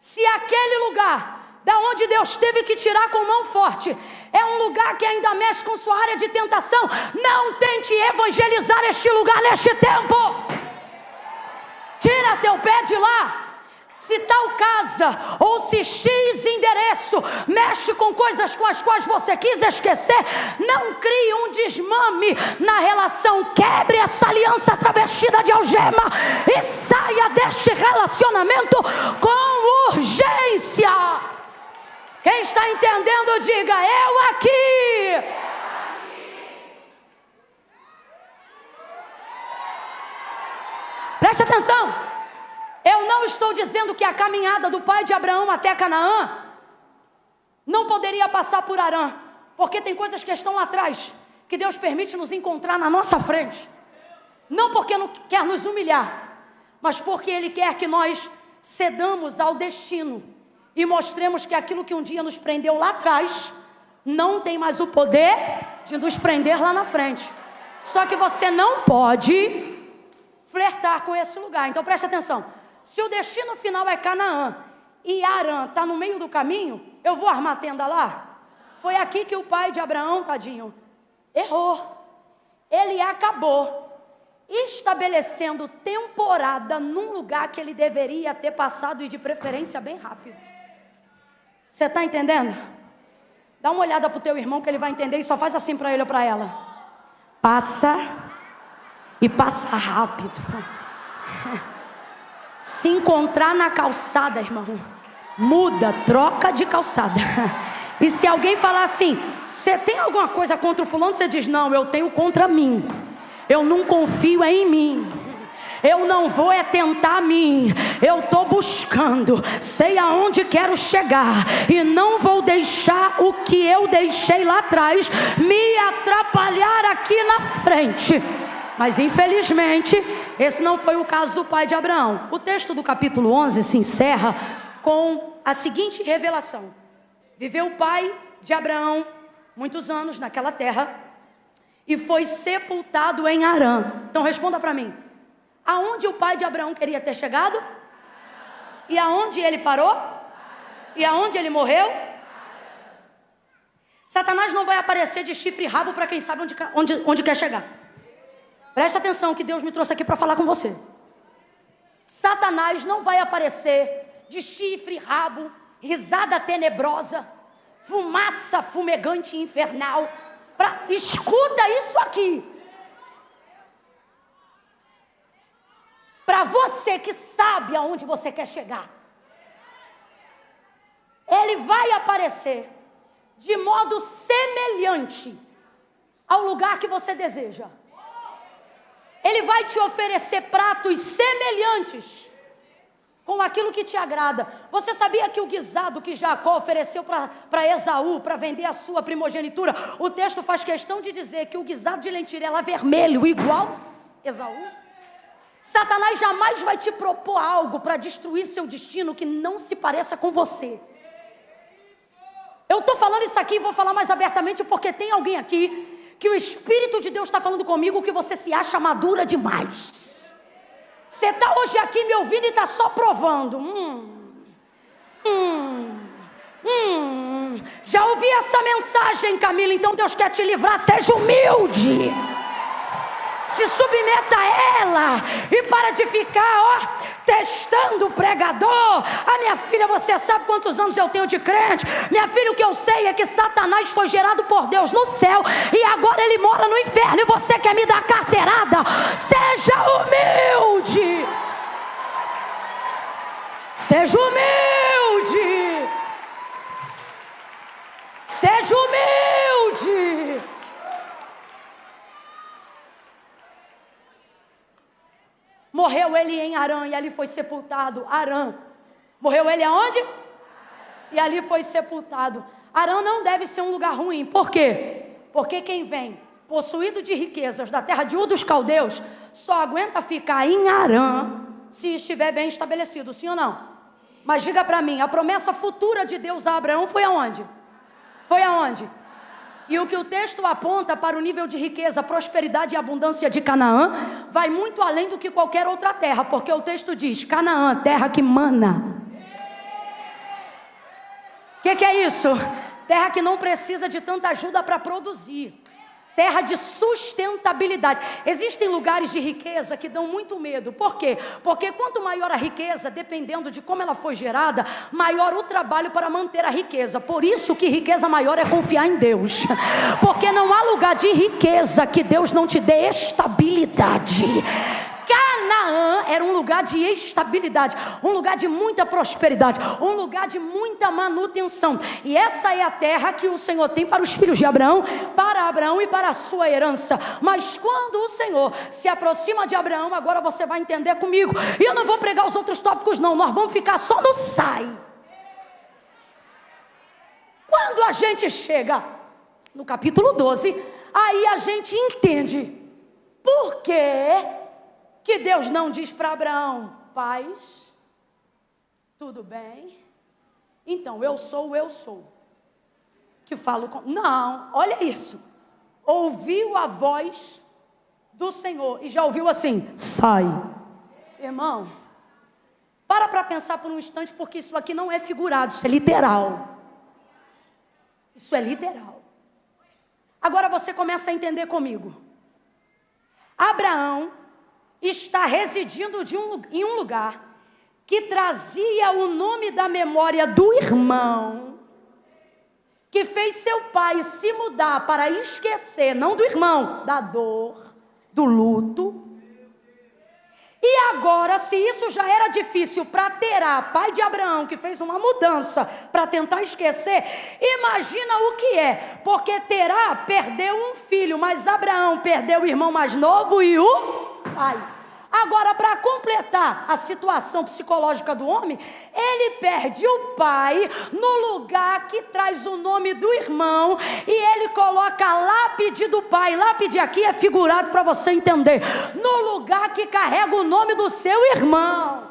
Se aquele lugar da onde Deus teve que tirar com mão forte é um lugar que ainda mexe com sua área de tentação, não tente evangelizar este lugar neste tempo. Tira teu pé de lá. Se tal casa ou se X endereço mexe com coisas com as quais você quis esquecer, não crie um desmame na relação. Quebre essa aliança travestida de algema e saia deste relacionamento com urgência. Quem está entendendo, diga: eu aqui. Preste atenção. Eu não estou dizendo que a caminhada do pai de Abraão até Canaã não poderia passar por Harã, porque tem coisas que estão lá atrás que Deus permite nos encontrar na nossa frente. Não porque não quer nos humilhar, mas porque Ele quer que nós cedamos ao destino e mostremos que aquilo que um dia nos prendeu lá atrás não tem mais o poder de nos prender lá na frente. Só que você não pode flertar com esse lugar. Então preste atenção. Se o destino final é Canaã e Harã está no meio do caminho, eu vou armar tenda lá? Foi aqui que o pai de Abraão, tadinho, errou. Ele acabou estabelecendo temporada num lugar que ele deveria ter passado, e de preferência bem rápido. Você está entendendo? Dá uma olhada para o teu irmão que ele vai entender, e só faz assim para ele ou para ela: passa, e passa rápido. Se encontrar na calçada, irmão, muda, troca de calçada E se alguém falar assim, você tem alguma coisa contra o fulano? Você diz, não, eu tenho contra mim. Eu não confio em mim. Eu não vou tentar a mim. Eu estou buscando. Sei aonde quero chegar. E não vou deixar o que eu deixei lá atrás me atrapalhar aqui na frente. Mas infelizmente, esse não foi o caso do pai de Abraão. O texto do capítulo 11 se encerra com a seguinte revelação. Viveu o pai de Abraão muitos anos naquela terra e foi sepultado em Harã. Então responda para mim. Aonde o pai de Abraão queria ter chegado? E aonde ele parou? E aonde ele morreu? Satanás não vai aparecer de chifre e rabo para quem sabe onde quer chegar. Presta atenção que Deus me trouxe aqui para falar com você. Satanás não vai aparecer de chifre, rabo, risada tenebrosa, fumaça fumegante e infernal. Escuta isso aqui. Para você que sabe aonde você quer chegar. Ele vai aparecer de modo semelhante ao lugar que você deseja. Ele vai te oferecer pratos semelhantes com aquilo que te agrada. Você sabia que o guisado que Jacó ofereceu para Esaú, para vender a sua primogenitura, o texto faz questão de dizer que o guisado de lentilha era vermelho, igual Esaú? Satanás jamais vai te propor algo para destruir seu destino que não se pareça com você. Eu estou falando isso aqui e vou falar mais abertamente porque tem alguém aqui que o Espírito de Deus está falando comigo que você se acha madura demais. Você está hoje aqui me ouvindo e está só provando. Já ouvi essa mensagem, Camila, então Deus quer te livrar. Seja humilde. Se submeta a ela e para de ficar, testando o pregador. Minha filha, você sabe quantos anos eu tenho de crente? Minha filha, o que eu sei é que Satanás foi gerado por Deus no céu e agora ele mora no inferno e você quer me dar carteirada? Seja humilde. Seja humilde. Seja humilde. Morreu ele em Harã e ali foi sepultado. Harã. Morreu ele aonde? E ali foi sepultado. Harã não deve ser um lugar ruim. Por quê? Porque quem vem possuído de riquezas da terra de Ur dos Caldeus só aguenta ficar em Harã se estiver bem estabelecido, sim ou não? Mas diga para mim, a promessa futura de Deus a Abraão foi aonde? Foi aonde? E o que o texto aponta para o nível de riqueza, prosperidade e abundância de Canaã vai muito além do que qualquer outra terra, porque o texto diz, Canaã, terra que mana. O que é isso? Terra que não precisa de tanta ajuda para produzir. Terra de sustentabilidade. Existem lugares de riqueza que dão muito medo. Por quê? Porque quanto maior a riqueza, dependendo de como ela foi gerada, maior o trabalho para manter a riqueza. Por isso que riqueza maior é confiar em Deus. Porque não há lugar de riqueza que Deus não te dê estabilidade. Canaã era um lugar de estabilidade, um lugar de muita prosperidade, um lugar de muita manutenção. E essa é a terra que o Senhor tem para os filhos de Abraão, para Abraão e para a sua herança. Mas quando o Senhor se aproxima de Abraão, agora você vai entender comigo. E eu não vou pregar os outros tópicos não, nós vamos ficar só no sai. Quando a gente chega no capítulo 12, aí a gente entende por quê que Deus não diz para Abraão, paz, tudo bem, então eu sou, que falo com... Não, olha isso, ouviu a voz do Senhor e já ouviu assim, sai. Irmão, para pensar por um instante, porque isso aqui não é figurado, isso é literal. Isso é literal. Agora você começa a entender comigo. Abraão está residindo em um lugar que trazia o nome da memória do irmão, que fez seu pai se mudar para esquecer, não do irmão, da dor, do luto. E agora, se isso já era difícil para Terá, pai de Abraão, que fez uma mudança para tentar esquecer, imagina o que é, porque Terá perdeu um filho, mas Abraão perdeu o irmão mais novo e o pai. Agora, para completar a situação psicológica do homem, ele perde o pai no lugar que traz o nome do irmão e ele coloca a lápide do pai. Lápide aqui é figurado para você entender. No lugar que carrega o nome do seu irmão.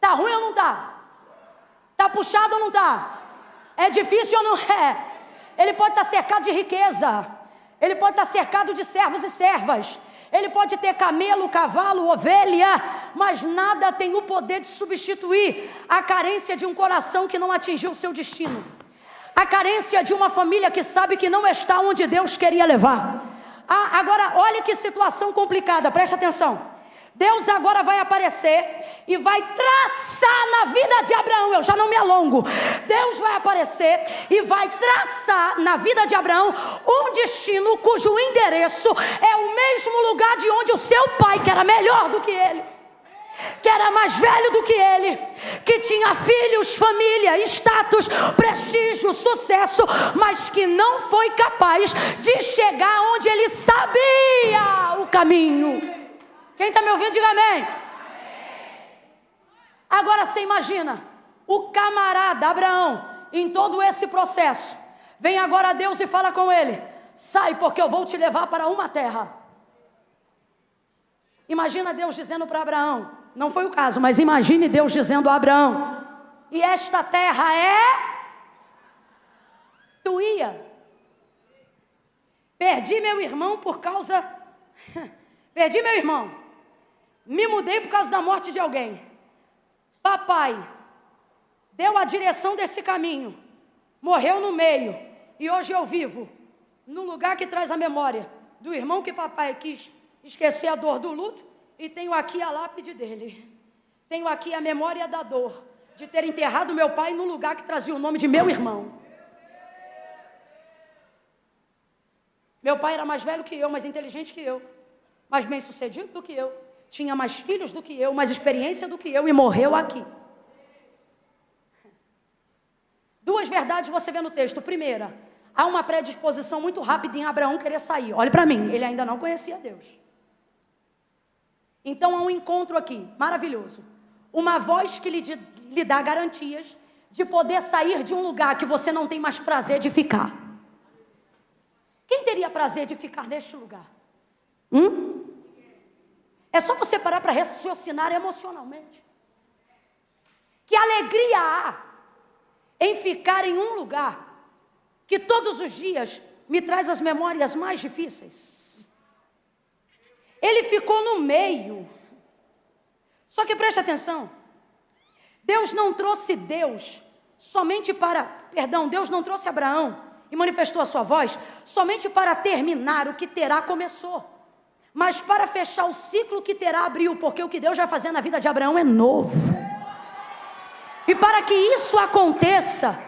Tá ruim ou não tá? Tá puxado ou não tá? É difícil ou não é? Ele pode estar cercado de riqueza. Ele pode estar cercado de servos e servas. Ele pode ter camelo, cavalo, ovelha, mas nada tem o poder de substituir a carência de um coração que não atingiu o seu destino. A carência de uma família que sabe que não está onde Deus queria levar. Agora, olha que situação complicada, preste atenção. Deus agora vai aparecer e vai traçar na vida de Abraão, eu já não me alongo. Deus vai aparecer e vai traçar na vida de Abraão um destino cujo endereço é o mesmo lugar de onde o seu pai, que era melhor do que ele, que era mais velho do que ele, que tinha filhos, família, status, prestígio, sucesso, mas que não foi capaz de chegar onde ele sabia o caminho. Quem está me ouvindo, diga amém. Agora você imagina, o camarada Abraão, em todo esse processo, vem agora Deus e fala com ele: sai, porque eu vou te levar para uma terra. Imagina Deus dizendo para Abraão, não foi o caso, mas imagine Deus dizendo a Abraão: e esta terra é tua. Perdi meu irmão por causa... Perdi meu irmão. Me mudei por causa da morte de alguém. Papai deu a direção desse caminho, morreu no meio, e hoje eu vivo no lugar que traz a memória do irmão que papai quis esquecer a dor do luto, e tenho aqui a lápide dele. Tenho aqui a memória da dor de ter enterrado meu pai no lugar que trazia o nome de meu irmão. Meu pai era mais velho que eu, mais inteligente que eu, mais bem sucedido do que eu, tinha mais filhos do que eu, mais experiência do que eu, e morreu aqui. Duas verdades você vê no texto. Primeira, há uma predisposição muito rápida em Abraão querer sair. Olhe para mim, ele ainda não conhecia Deus. Então há um encontro aqui, maravilhoso. Uma voz que lhe dá garantias de poder sair de um lugar que você não tem mais prazer de ficar. Quem teria prazer de ficar neste lugar? É só você parar para raciocinar emocionalmente. Que alegria há em ficar em um lugar que todos os dias me traz as memórias mais difíceis. Ele ficou no meio. Só que preste atenção. Deus não trouxe Deus não trouxe Abraão e manifestou a sua voz somente para terminar o que Terá começou, mas para fechar o ciclo que Terá abriu, porque o que Deus vai fazer na vida de Abraão é novo. E para que isso aconteça,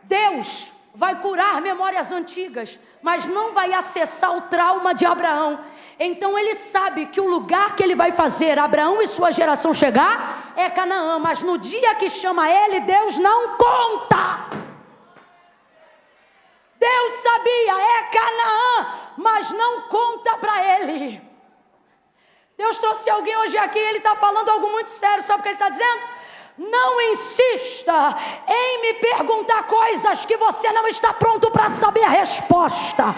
Deus vai curar memórias antigas, mas não vai acessar o trauma de Abraão. Então ele sabe que o lugar que ele vai fazer Abraão e sua geração chegar é Canaã, mas no dia que chama ele, Deus não conta. Deus sabia, é Canaã, mas não conta para ele. Deus trouxe alguém hoje aqui, ele está falando algo muito sério, sabe o que ele está dizendo? Não insista em me perguntar coisas que você não está pronto para saber a resposta.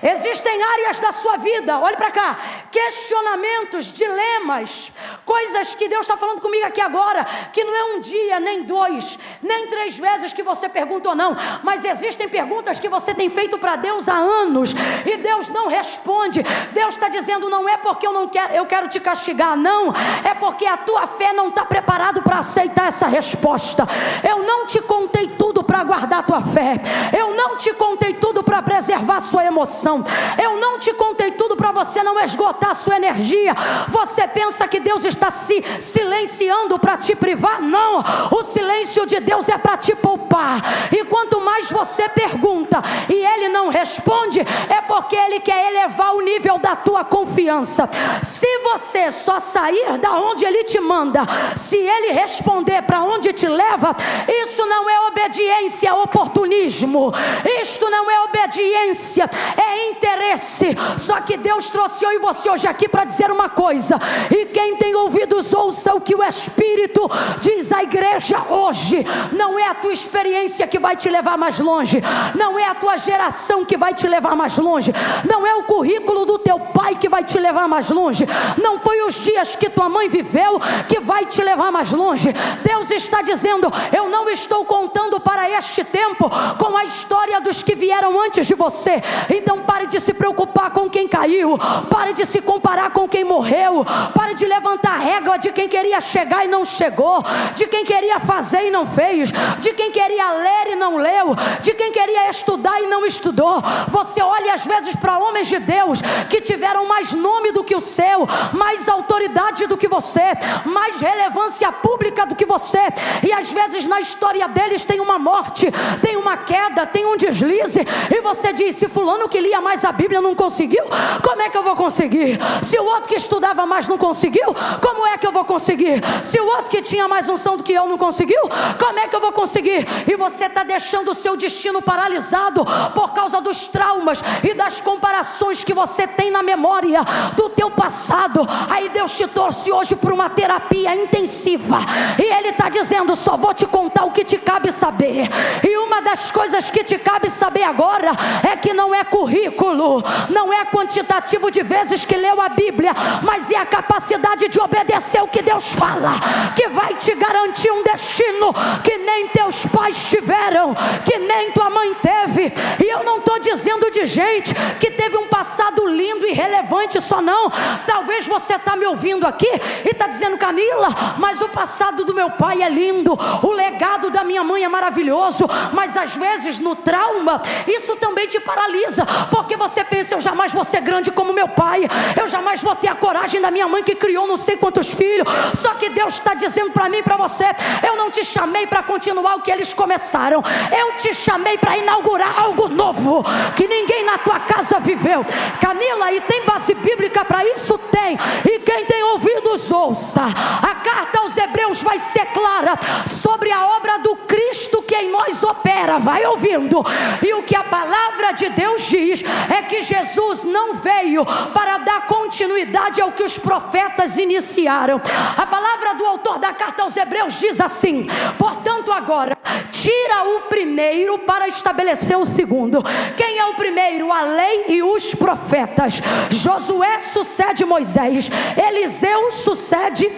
Existem áreas da sua vida, olhe para cá, questionamentos, dilemas, coisas que Deus está falando comigo aqui agora, que não é um dia, nem 2, nem 3 vezes que você pergunta ou não, mas existem perguntas que você tem feito para Deus há anos, e Deus não responde. Deus está dizendo, não é porque eu quero te castigar, não, é porque a tua fé não está preparada para aceitar essa resposta. Eu não te contei tudo para guardar a tua fé, eu não te contei tudo para preservar a sua emoção, eu não te contei tudo para você não esgotar a sua energia. Você pensa que Deus está se silenciando para te privar? Não, o silêncio de Deus é para te poupar. E quanto mais você pergunta e Ele não responde, responde, é porque Ele quer elevar o nível da tua confiança. Se você só sair da onde Ele te manda, se Ele responder para onde te leva, isso não é obediência, é oportunismo. Isto não é obediência, é interesse. Só que Deus trouxe eu e você hoje aqui para dizer uma coisa, e quem tem ouvidos ouça o que o Espírito diz à igreja hoje. Não é a tua experiência que vai te levar mais longe, não é a tua geração que vai te levar mais longe, não é o currículo do teu pai que vai te levar mais longe, não foi os dias que tua mãe viveu que vai te levar mais longe. Deus está dizendo, eu não estou contando para este tempo com a história dos que vieram antes de você. Então pare de se preocupar com quem caiu, pare de se comparar com quem morreu, pare de levantar a régua de quem queria chegar e não chegou, de quem queria fazer e não fez, de quem queria ler e não leu, de quem queria estudar e não estudou. Você olha às vezes para homens de Deus que tiveram mais nome do que o seu, mais autoridade do que você, mais relevância pública do que você, e às vezes na história deles tem uma morte, tem uma queda, tem um deslize, e você diz, se fulano que lia mais a Bíblia não conseguiu, como é que eu vou conseguir? Se o outro que estudava mais não conseguiu, como é que eu vou conseguir? Se o outro que tinha mais unção do que eu não conseguiu, como é que eu vou conseguir? E você está deixando o seu destino paralisado por causa dos traumas e das comparações que você tem na memória do teu passado. Aí Deus te trouxe hoje para uma terapia intensiva, e Ele está dizendo, só vou te contar o que te cabe saber. E uma das coisas que te cabe saber agora é que não é currículo, não é quantitativo de vezes que leu a Bíblia, mas é a capacidade de obedecer o que Deus fala, que vai te garantir um destino que nem teus pais tiveram, que nem tua mãe teve. E eu não estou dizendo de gente que teve um passado lindo e relevante só não. Talvez você está me ouvindo aqui e está dizendo, Camila, mas o passado do meu pai é lindo, o legado da minha mãe é maravilhoso, mas às vezes no trauma isso também te paralisa, porque você pensa, eu jamais vou ser grande como meu pai, eu jamais vou ter a coragem da minha mãe que criou não sei quantos filhos. Só que Deus está dizendo para mim e para você, eu não te chamei para continuar o que eles começaram, eu te chamei para inaugurar algo novo que ninguém na tua casa viveu. Camila, e tem base bíblica para isso? Tem. E quem tem ouvidos ouça. A carta aos Hebreus vai ser clara sobre a obra do Cristo que em nós opera. Vai ouvindo. E o que a palavra de Deus diz é que Jesus não veio para dar continuidade ao que os profetas iniciaram. A palavra do autor da carta aos Hebreus diz assim, portanto agora tira o primeiro para estabelecer o segundo. Quem é o primeiro? A lei e os profetas. Josué sucede Moisés, Eliseu sucede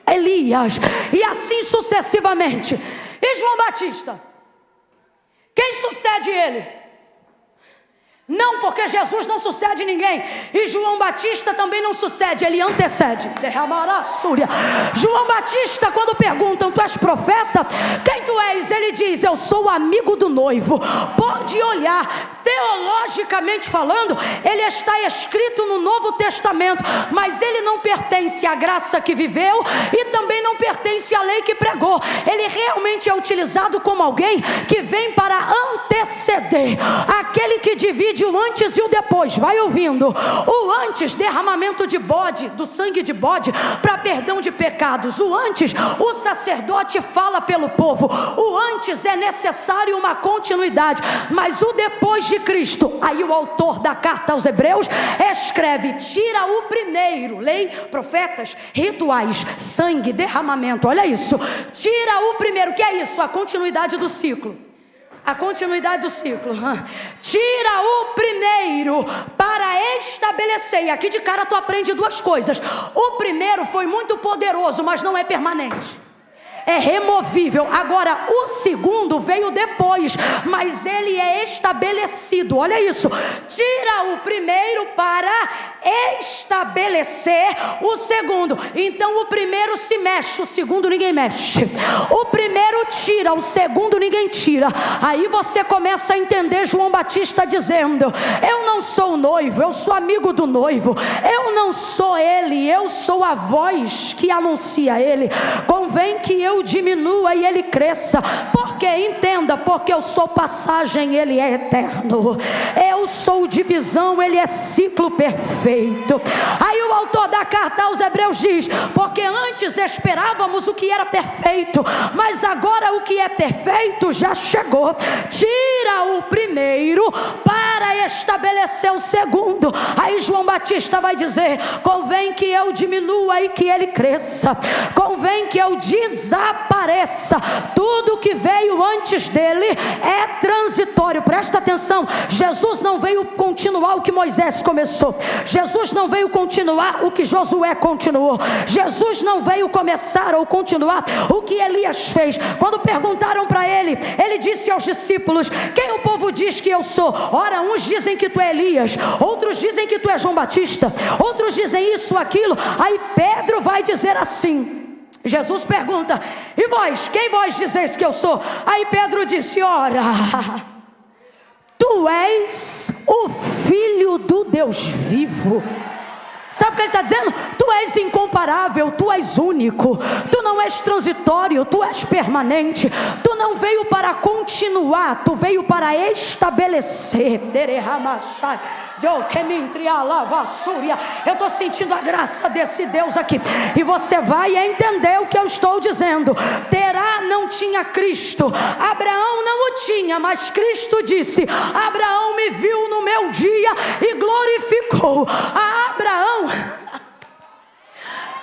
Elias, e assim sucessivamente. E João Batista, quem sucede ele? Não, porque Jesus não sucede ninguém, e João Batista também não sucede, ele antecede. João Batista, quando perguntam, tu és profeta? Quem tu és? Ele diz, eu sou amigo do noivo. Pode olhar, teologicamente falando, ele está escrito no Novo Testamento, mas ele não pertence à graça que viveu e também não pertence à lei que pregou. Ele realmente é utilizado como alguém que vem para anteceder, aquele que divide o antes e o depois. Vai ouvindo. O antes, derramamento de bode, do sangue de bode, para perdão de pecados. O antes, o sacerdote fala pelo povo. O antes é necessário uma continuidade, mas o depois de Cristo, aí o autor da carta aos Hebreus escreve, tira o primeiro, lei, profetas, rituais, sangue, derramamento. Olha isso, tira o primeiro. O que é isso? A continuidade do ciclo. A continuidade do ciclo. Tira o primeiro para estabelecer. E aqui de cara tu aprende duas coisas. O primeiro foi muito poderoso, mas não é permanente, é removível. Agora o segundo veio depois, mas ele é estabelecido. Olha isso, tira o primeiro para estabelecer o segundo. Então o primeiro se mexe, o segundo ninguém mexe. O primeiro tira, o segundo ninguém tira. Aí você começa a entender João Batista dizendo, eu não sou o noivo, eu sou amigo do noivo. Eu não sou ele, eu sou a voz que anuncia ele. Convém que eu diminua e ele cresça. Porque, entenda, porque eu sou passagem, ele é eterno. Eu sou divisão, Ele é ciclo perfeito. Aí o autor da carta aos Hebreus diz: porque antes esperávamos o que era perfeito, mas agora o que é perfeito já chegou. Tira o primeiro para estabelecer o segundo. Aí João Batista vai dizer: convém que eu diminua e que Ele cresça, convém que eu desapareça. Tudo que veio antes dele é transitório. Presta atenção, Jesus não veio continuar o que Moisés começou, Jesus não veio continuar o que Josué continuou, Jesus não veio começar ou continuar o que Elias fez. Quando perguntaram para ele, ele disse aos discípulos: quem o povo diz que eu sou? Ora, uns dizem que tu é Elias, outros dizem que tu é João Batista, outros dizem isso, aquilo. Aí Pedro vai dizer assim, Jesus pergunta: e vós, quem vós dizeis que eu sou? Aí Pedro disse: ora, tu és o Filho do Deus vivo. Sabe o que ele está dizendo? Tu és incomparável, tu és único, tu não és transitório, tu és permanente. Tu não veio para continuar, tu veio para estabelecer. Eu estou sentindo a graça desse Deus aqui, e você vai entender o que eu estou dizendo. Terá não tinha Cristo, Abraão não o tinha, mas Cristo disse: Abraão me viu no meu dia e glorificou. A Abraão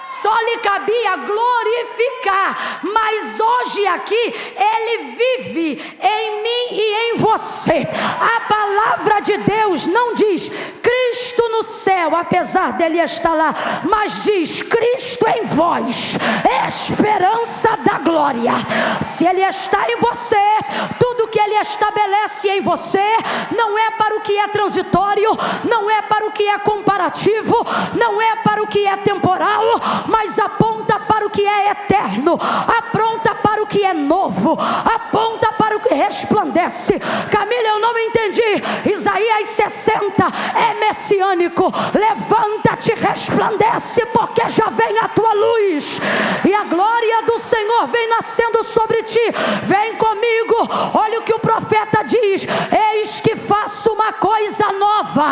só lhe cabia glorificar, mas hoje aqui Ele vive em mim e em você. A palavra de Deus não diz Cristo no céu, apesar dele estar lá, mas diz Cristo em vós, esperança da glória. Se Ele está em você, tudo que Ele estabelece em você não é para o que é transitório, não é para o que é comparativo, não é para o que é temporal, mas aponta para o que é eterno, aponta para o que é novo, aponta para o que resplandece. Camila, eu não entendi. Isaías 60 é messiânico. Levanta-te, resplandece, porque já vem a tua luz, e a glória do Senhor vem nascendo sobre ti. Vem comigo, olha o que o profeta diz: eis que faço uma coisa nova.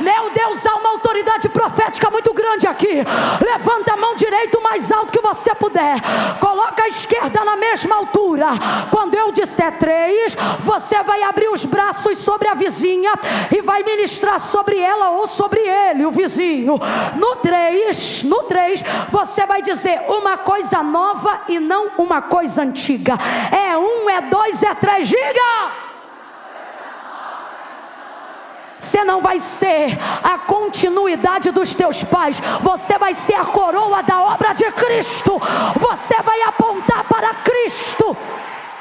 Meu Deus, há uma autoridade profética muito grande aqui. Levanta a mão direita o mais alto que você puder, coloca a esquerda na mesma altura. Quando eu disser 3, você vai abrir os braços sobre a vizinha e vai ministrar sobre ela ou sobre ele, o vizinho. No 3, você vai dizer uma coisa nova e não uma coisa antiga. É 1, é 2, é 3, diga! Você não vai ser a continuidade dos teus pais, você vai ser a coroa da obra de Cristo. Você vai apontar para Cristo.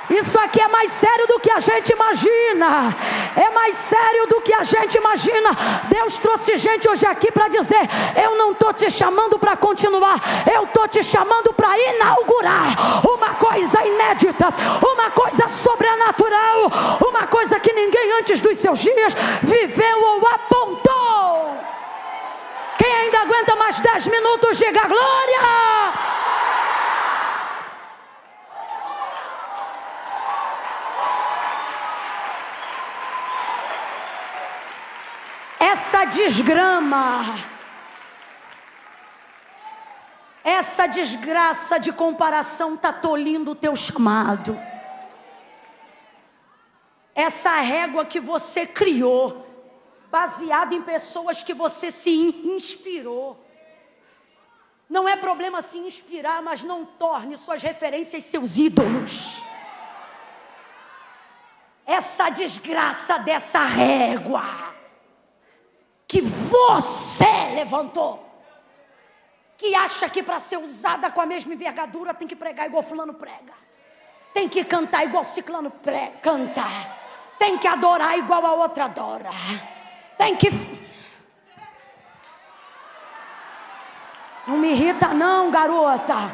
Isso aqui é mais sério do que a gente imagina. É mais sério do que a gente imagina. Deus trouxe gente hoje aqui para dizer: eu não estou te chamando para continuar, eu estou te chamando para inaugurar uma coisa inédita, uma coisa sobrenatural, uma coisa que ninguém antes dos seus dias viveu ou apontou. Quem ainda aguenta mais 10 minutos, diga glória! Essa desgrama, essa desgraça de comparação está tolhindo o teu chamado. Essa régua que você criou, baseada em pessoas que você se inspirou. Não é problema se inspirar, mas não torne suas referências seus ídolos. Essa desgraça dessa régua que você levantou, que acha que para ser usada com a mesma envergadura tem que pregar igual fulano prega, tem que cantar igual ciclano canta, tem que adorar igual a outra adora, tem que... Não me irrita não, garota.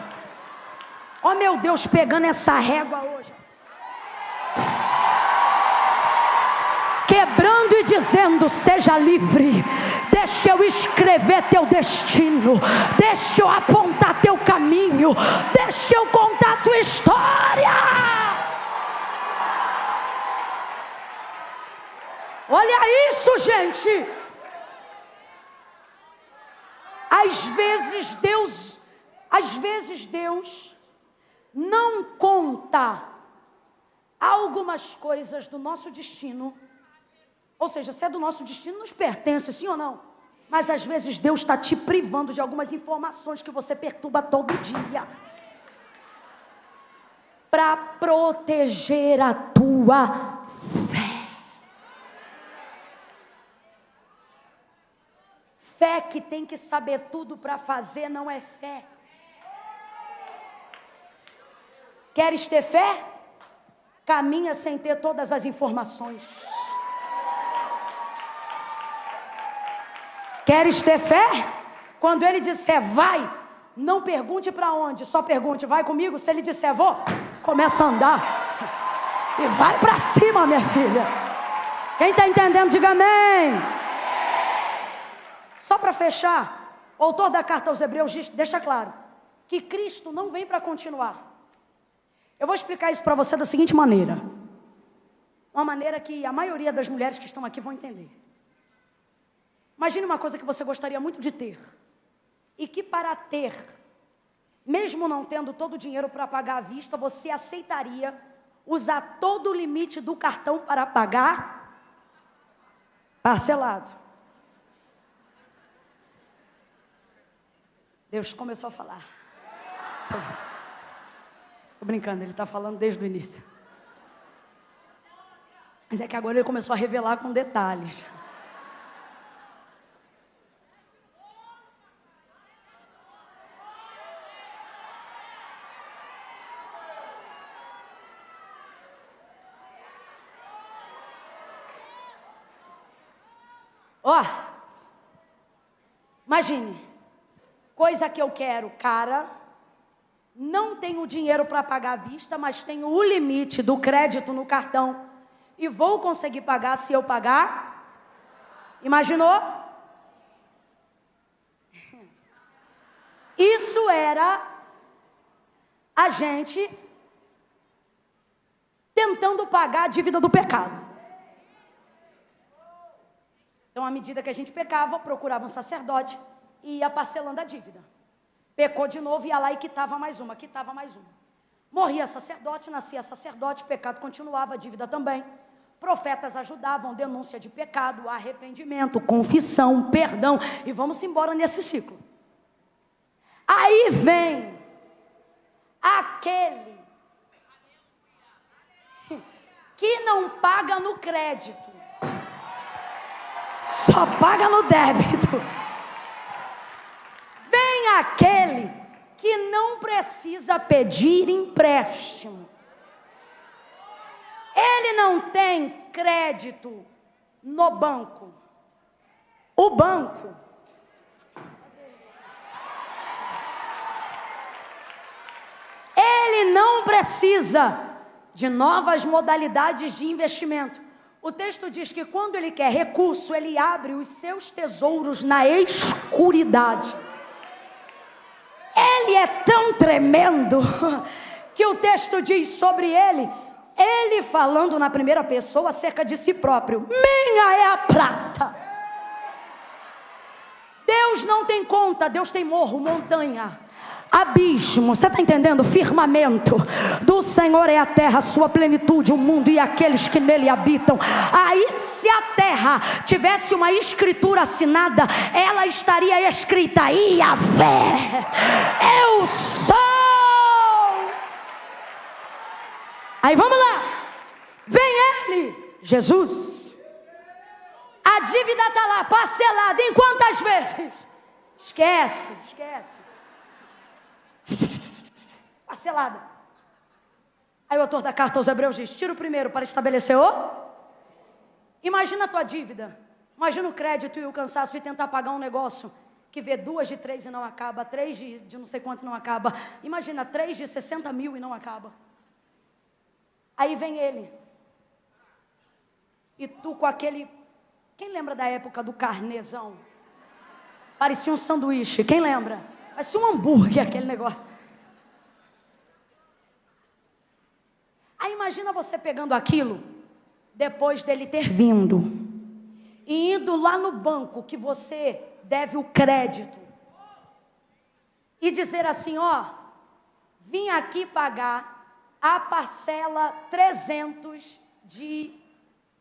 Oh meu Deus, pegando essa régua hoje, quebrando e dizendo: seja livre, deixa eu escrever teu destino, deixa eu apontar teu caminho, deixa eu contar tua história. Olha isso, gente. Às vezes Deus não conta algumas coisas do nosso destino. Ou seja, se é do nosso destino, nos pertence, sim ou não? Mas às vezes Deus está te privando de algumas informações que você perturba todo dia, para proteger a tua fé. Fé que tem que saber tudo para fazer não é fé. Queres ter fé? Caminha sem ter todas as informações. Queres ter fé? Quando ele disser vai, não pergunte para onde, só pergunte, vai comigo? Se ele disser vou, começa a andar e vai para cima, minha filha. Quem está entendendo, diga amém. Só para fechar, o autor da carta aos Hebreus deixa claro que Cristo não vem para continuar. Eu vou explicar isso para você da seguinte maneira, uma maneira que a maioria das mulheres que estão aqui vão entender. Imagine uma coisa que você gostaria muito de ter, e que para ter, mesmo não tendo todo o dinheiro para pagar à vista, você aceitaria usar todo o limite do cartão para pagar parcelado. Deus começou a falar. Estou brincando, ele está falando desde o início. Mas é que agora ele começou a revelar com detalhes. Ó, imagine, coisa que eu quero, cara, não tenho dinheiro para pagar à vista, mas tenho o limite do crédito no cartão e vou conseguir pagar se eu pagar. Imaginou? Isso era a gente tentando pagar a dívida do pecado. Então, à medida que a gente pecava, procurava um sacerdote e ia parcelando a dívida. Pecou de novo, ia lá e quitava mais uma, quitava mais uma. Morria sacerdote, nascia sacerdote, pecado continuava, a dívida também. Profetas ajudavam, denúncia de pecado, arrependimento, confissão, perdão. E vamos embora nesse ciclo. Aí vem aquele que não paga no crédito, só paga no débito. Vem aquele que não precisa pedir empréstimo. Ele não tem crédito no banco. O banco ele não precisa de novas modalidades de investimento. O texto diz que quando ele quer recurso, ele abre os seus tesouros na escuridade. Ele é tão tremendo que o texto diz sobre ele falando na primeira pessoa acerca de si próprio: minha é a prata. Deus não tem conta, Deus tem morro, montanha, abismo, você está entendendo? Firmamento. Do Senhor é a terra, a sua plenitude, o mundo e aqueles que nele habitam. Aí, se a terra tivesse uma escritura assinada, ela estaria escrita: Iavé, eu sou. Aí vamos lá, vem ele, Jesus. A dívida está lá, parcelada, em quantas vezes? Esquece. Parcelada. Aí o autor da carta aos Hebreus diz: tira o primeiro para estabelecer o. Imagina a tua dívida. Imagina o crédito e o cansaço de tentar pagar um negócio que vê 2 de 3 e não acaba, 3 de não sei quanto e não acaba. Imagina 3 de 60 mil e não acaba. Aí vem ele. E tu com aquele... Quem lembra da época do carnezão? Parecia um sanduíche. Quem lembra? Parecia um hambúrguer aquele negócio. Aí imagina você pegando aquilo, depois dele ter vindo, ido lá no banco que você deve o crédito e dizer assim, ó, vim aqui pagar a parcela 300 de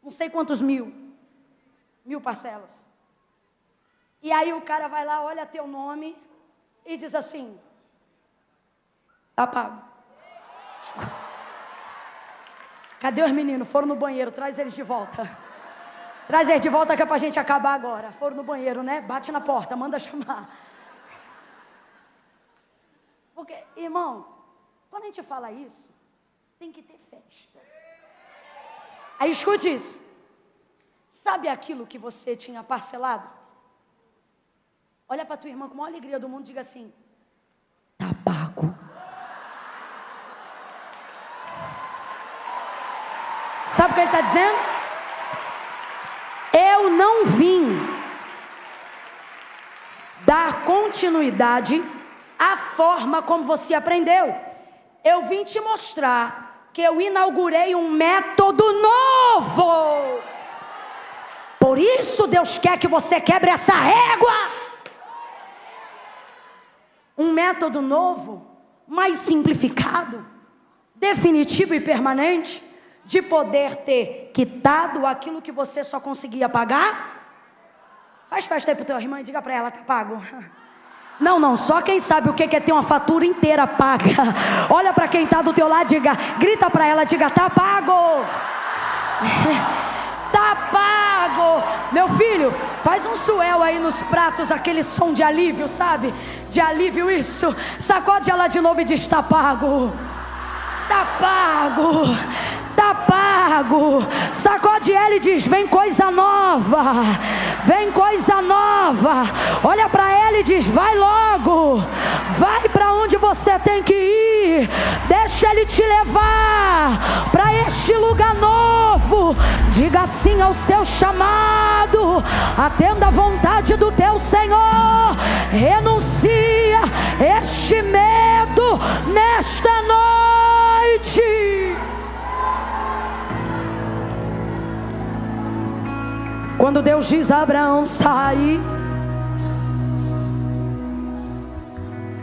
não sei quantos mil parcelas. E aí o cara vai lá, olha teu nome e diz assim, tá pago. Cadê os meninos? Foram no banheiro, traz eles de volta. Traz eles de volta que é pra gente acabar agora. Foram no banheiro, né? Bate na porta, manda chamar. Porque, irmão, quando a gente fala isso, tem que ter festa. Aí escute isso. Sabe aquilo que você tinha parcelado? Olha para tua irmã com a maior alegria do mundo e diga assim, tá pago. Sabe o que ele está dizendo? Eu não vim dar continuidade à forma como você aprendeu. Eu vim te mostrar que eu inaugurei um método novo. Por isso Deus quer que você quebre essa régua. Um método novo, mais simplificado, definitivo e permanente, de poder ter quitado aquilo que você só conseguia pagar. Faz festa aí pro teu irmão e diga para ela, tá pago. Não, só quem sabe o que é ter uma fatura inteira paga. Olha para quem tá do teu lado, diga, grita para ela, diga, tá pago. Tá pago. Meu filho, faz um suel aí nos pratos, aquele som de alívio, sabe? De alívio, isso. Sacode ela de novo e diz, tá pago. Tá pago. Tá pago. Sacode ela e diz, vem coisa nova. Vem coisa nova. Olha para ela e diz, vai logo. Vai para onde você tem que ir. Deixa ele te levar para este lugar novo. Diga sim ao seu chamado. Atenda a vontade do teu Senhor. Renuncia este medo nesta noite. Quando Deus diz a Abraão, sai.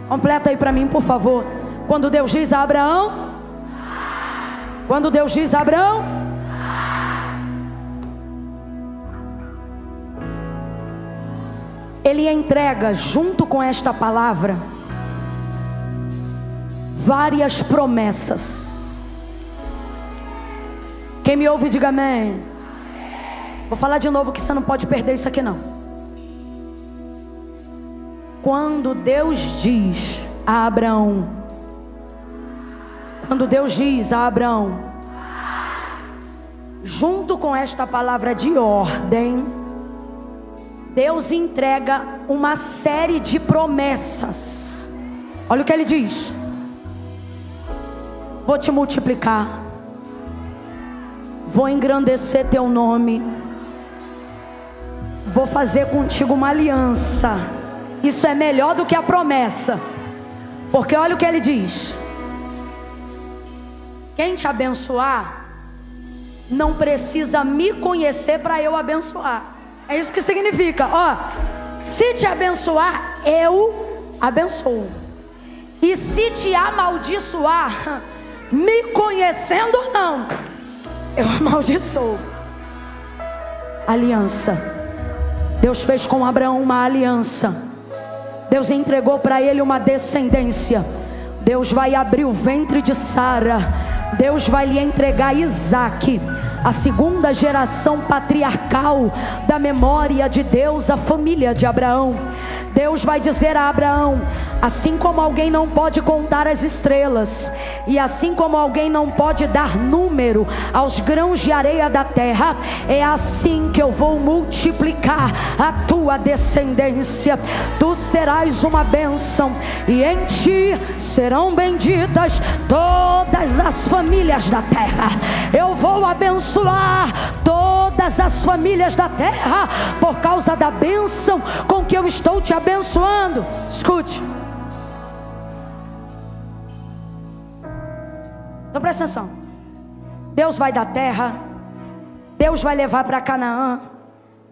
Completa aí para mim, por favor. Quando Deus diz a Abraão, quando Deus diz a Abraão, Ele entrega junto com esta palavra várias promessas. Quem me ouve diga amém. Vou falar de novo que você não pode perder isso aqui não. Quando Deus diz a Abraão, quando Deus diz a Abraão, junto com esta palavra de ordem, Deus entrega uma série de promessas. Olha o que Ele diz: vou te multiplicar, vou engrandecer teu nome, vou fazer contigo uma aliança. Isso é melhor do que a promessa, porque olha o que Ele diz: quem te abençoar não precisa me conhecer para eu abençoar. É isso que significa, ó, se te abençoar, eu abençoo. E se te amaldiçoar, me conhecendo ou não, eu amaldiçoo. Aliança. Deus fez com Abraão uma aliança. Deus entregou para ele uma descendência. Deus vai abrir o ventre de Sara. Deus vai lhe entregar Isaque, a segunda geração patriarcal da memória de Deus, a família de Abraão. Deus vai dizer a Abraão: assim como alguém não pode contar as estrelas, e assim como alguém não pode dar número aos grãos de areia da terra, é assim que eu vou multiplicar a tua descendência. Tu serás uma bênção, e em ti serão benditas todas as famílias da terra. Eu vou abençoar todas as famílias da terra por causa da bênção com que eu estou te abençoando. Escute. Então presta atenção. Deus vai dar terra, Deus vai levar para Canaã,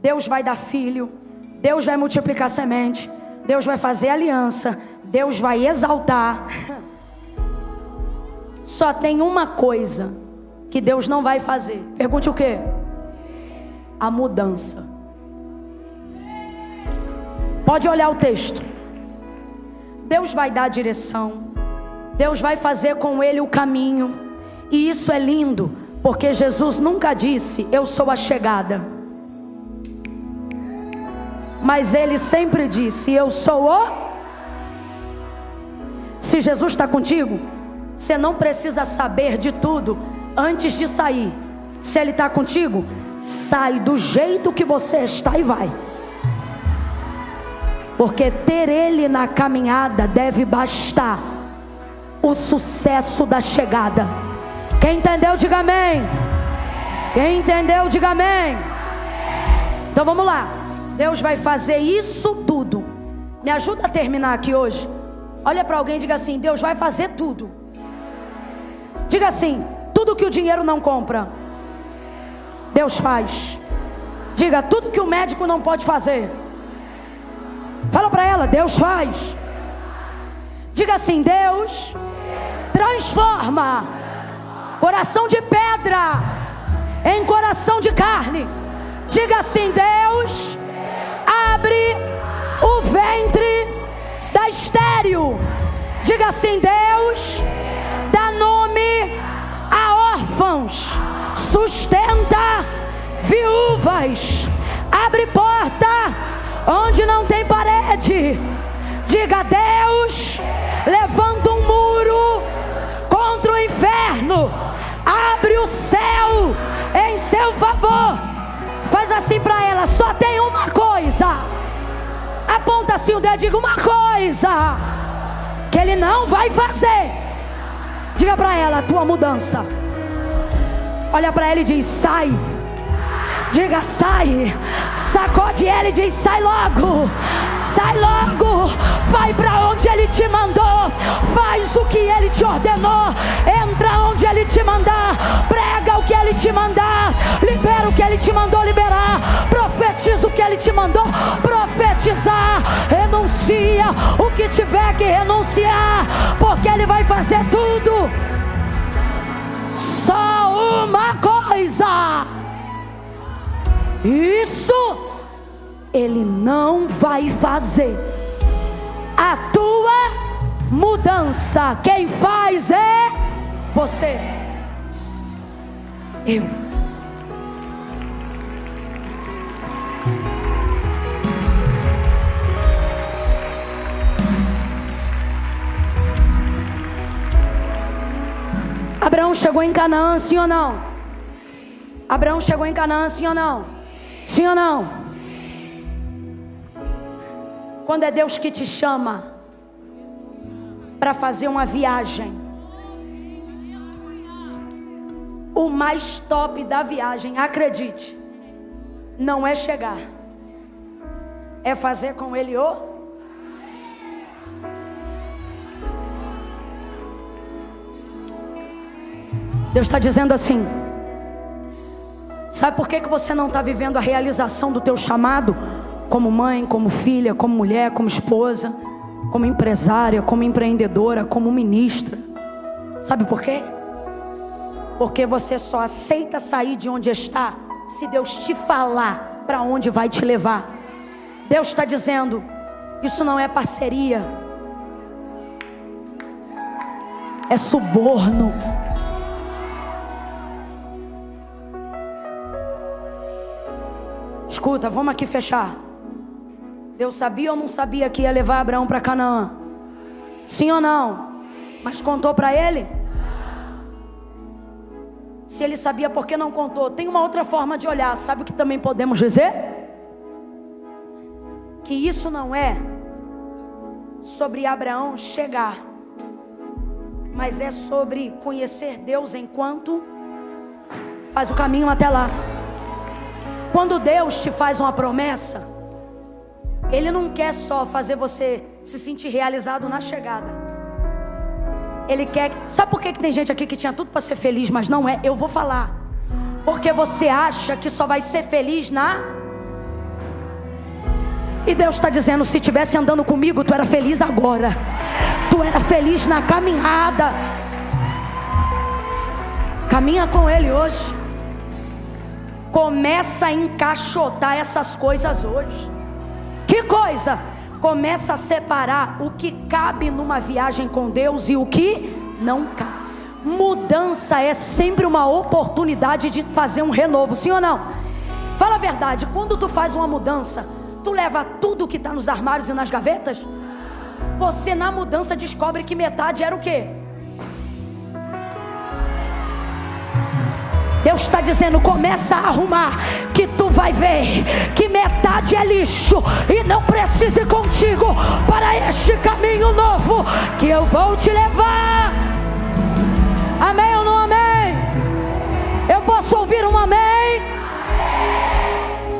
Deus vai dar filho, Deus vai multiplicar semente, Deus vai fazer aliança, Deus vai exaltar. Só tem uma coisa que Deus não vai fazer. Pergunte o quê? A mudança. Pode olhar o texto. Deus vai dar a direção, Deus vai fazer com ele o caminho. E isso é lindo, porque Jesus nunca disse: eu sou a chegada. Mas ele sempre disse: eu sou o... Se Jesus está contigo, você não precisa saber de tudo antes de sair. Se ele está contigo, sai do jeito que você está e vai. Porque ter ele na caminhada deve bastar o sucesso da chegada. Quem entendeu, diga amém. Quem entendeu, diga amém. Então vamos lá. Deus vai fazer isso tudo. Me ajuda a terminar aqui hoje. Olha para alguém e diga assim: Deus vai fazer tudo. Diga assim: tudo que o dinheiro não compra, Deus faz. Diga: tudo que o médico não pode fazer. Fala para ela: Deus faz. Diga assim: Deus transforma coração de pedra em coração de carne. Diga assim: Deus abre o ventre da estéril. Diga assim: Deus dá nome a órfãos, sustenta viúvas, abre porta onde não tem parede. Diga: Deus levanta um muro contra o inferno, abre o céu em seu favor. Faz assim para ela: só tem uma coisa. Aponta assim o dedo, diga: uma coisa que ele não vai fazer. Diga para ela: a tua mudança. Olha para ela e diz: sai. Diga: sai. Sacode ela e diz: sai logo. Sai logo. Vai para onde ele te mandou. Faz o que ele te ordenou. Entra onde ele te mandar. Prega o que ele te mandar. Libera o que ele te mandou liberar. Profetiza o que ele te mandou profetizar. Renuncia o que tiver que renunciar, porque ele vai fazer tudo. Só uma coisa: isso ele não vai fazer. A tua mudança, quem faz é você. Eu. Abraão chegou em Canaã, sim ou não? Abraão chegou em Canaã, sim ou não? Sim ou não? Quando é Deus que te chama para fazer uma viagem, o mais top da viagem, acredite, não é chegar, é fazer com ele o... Deus está dizendo assim: sabe por que você não está vivendo a realização do teu chamado? Como mãe, como filha, como mulher, como esposa, como empresária, como empreendedora, como ministra. Sabe por quê? Porque você só aceita sair de onde está se Deus te falar para onde vai te levar. Deus está dizendo: isso não é parceria, é suborno. Escuta, vamos aqui fechar. Deus sabia ou não sabia que ia levar Abraão para Canaã? Sim ou não? Mas contou para ele? Se ele sabia, por que não contou? Tem uma outra forma de olhar. Sabe o que também podemos dizer? Que isso não é sobre Abraão chegar, mas é sobre conhecer Deus enquanto faz o caminho até lá. Quando Deus te faz uma promessa, Ele não quer só fazer você se sentir realizado na chegada. Ele quer... Sabe por que tem gente aqui que tinha tudo para ser feliz, mas não é? Eu vou falar. Porque você acha que só vai ser feliz na... Deus está dizendo: se estivesse andando comigo, tu era feliz agora, tu era feliz na caminhada. Caminha com Ele hoje. Começa a encaixotar essas coisas hoje. Que coisa? Começa a separar o que cabe numa viagem com Deus e o que não cabe. Mudança é sempre uma oportunidade de fazer um renovo, sim ou não? Fala a verdade, quando tu faz uma mudança, tu leva tudo que está nos armários e nas gavetas? Você na mudança descobre que metade era o quê? Deus está dizendo: começa a arrumar, que tu vai ver que metade é lixo e não precisa ir contigo para este caminho novo que eu vou te levar.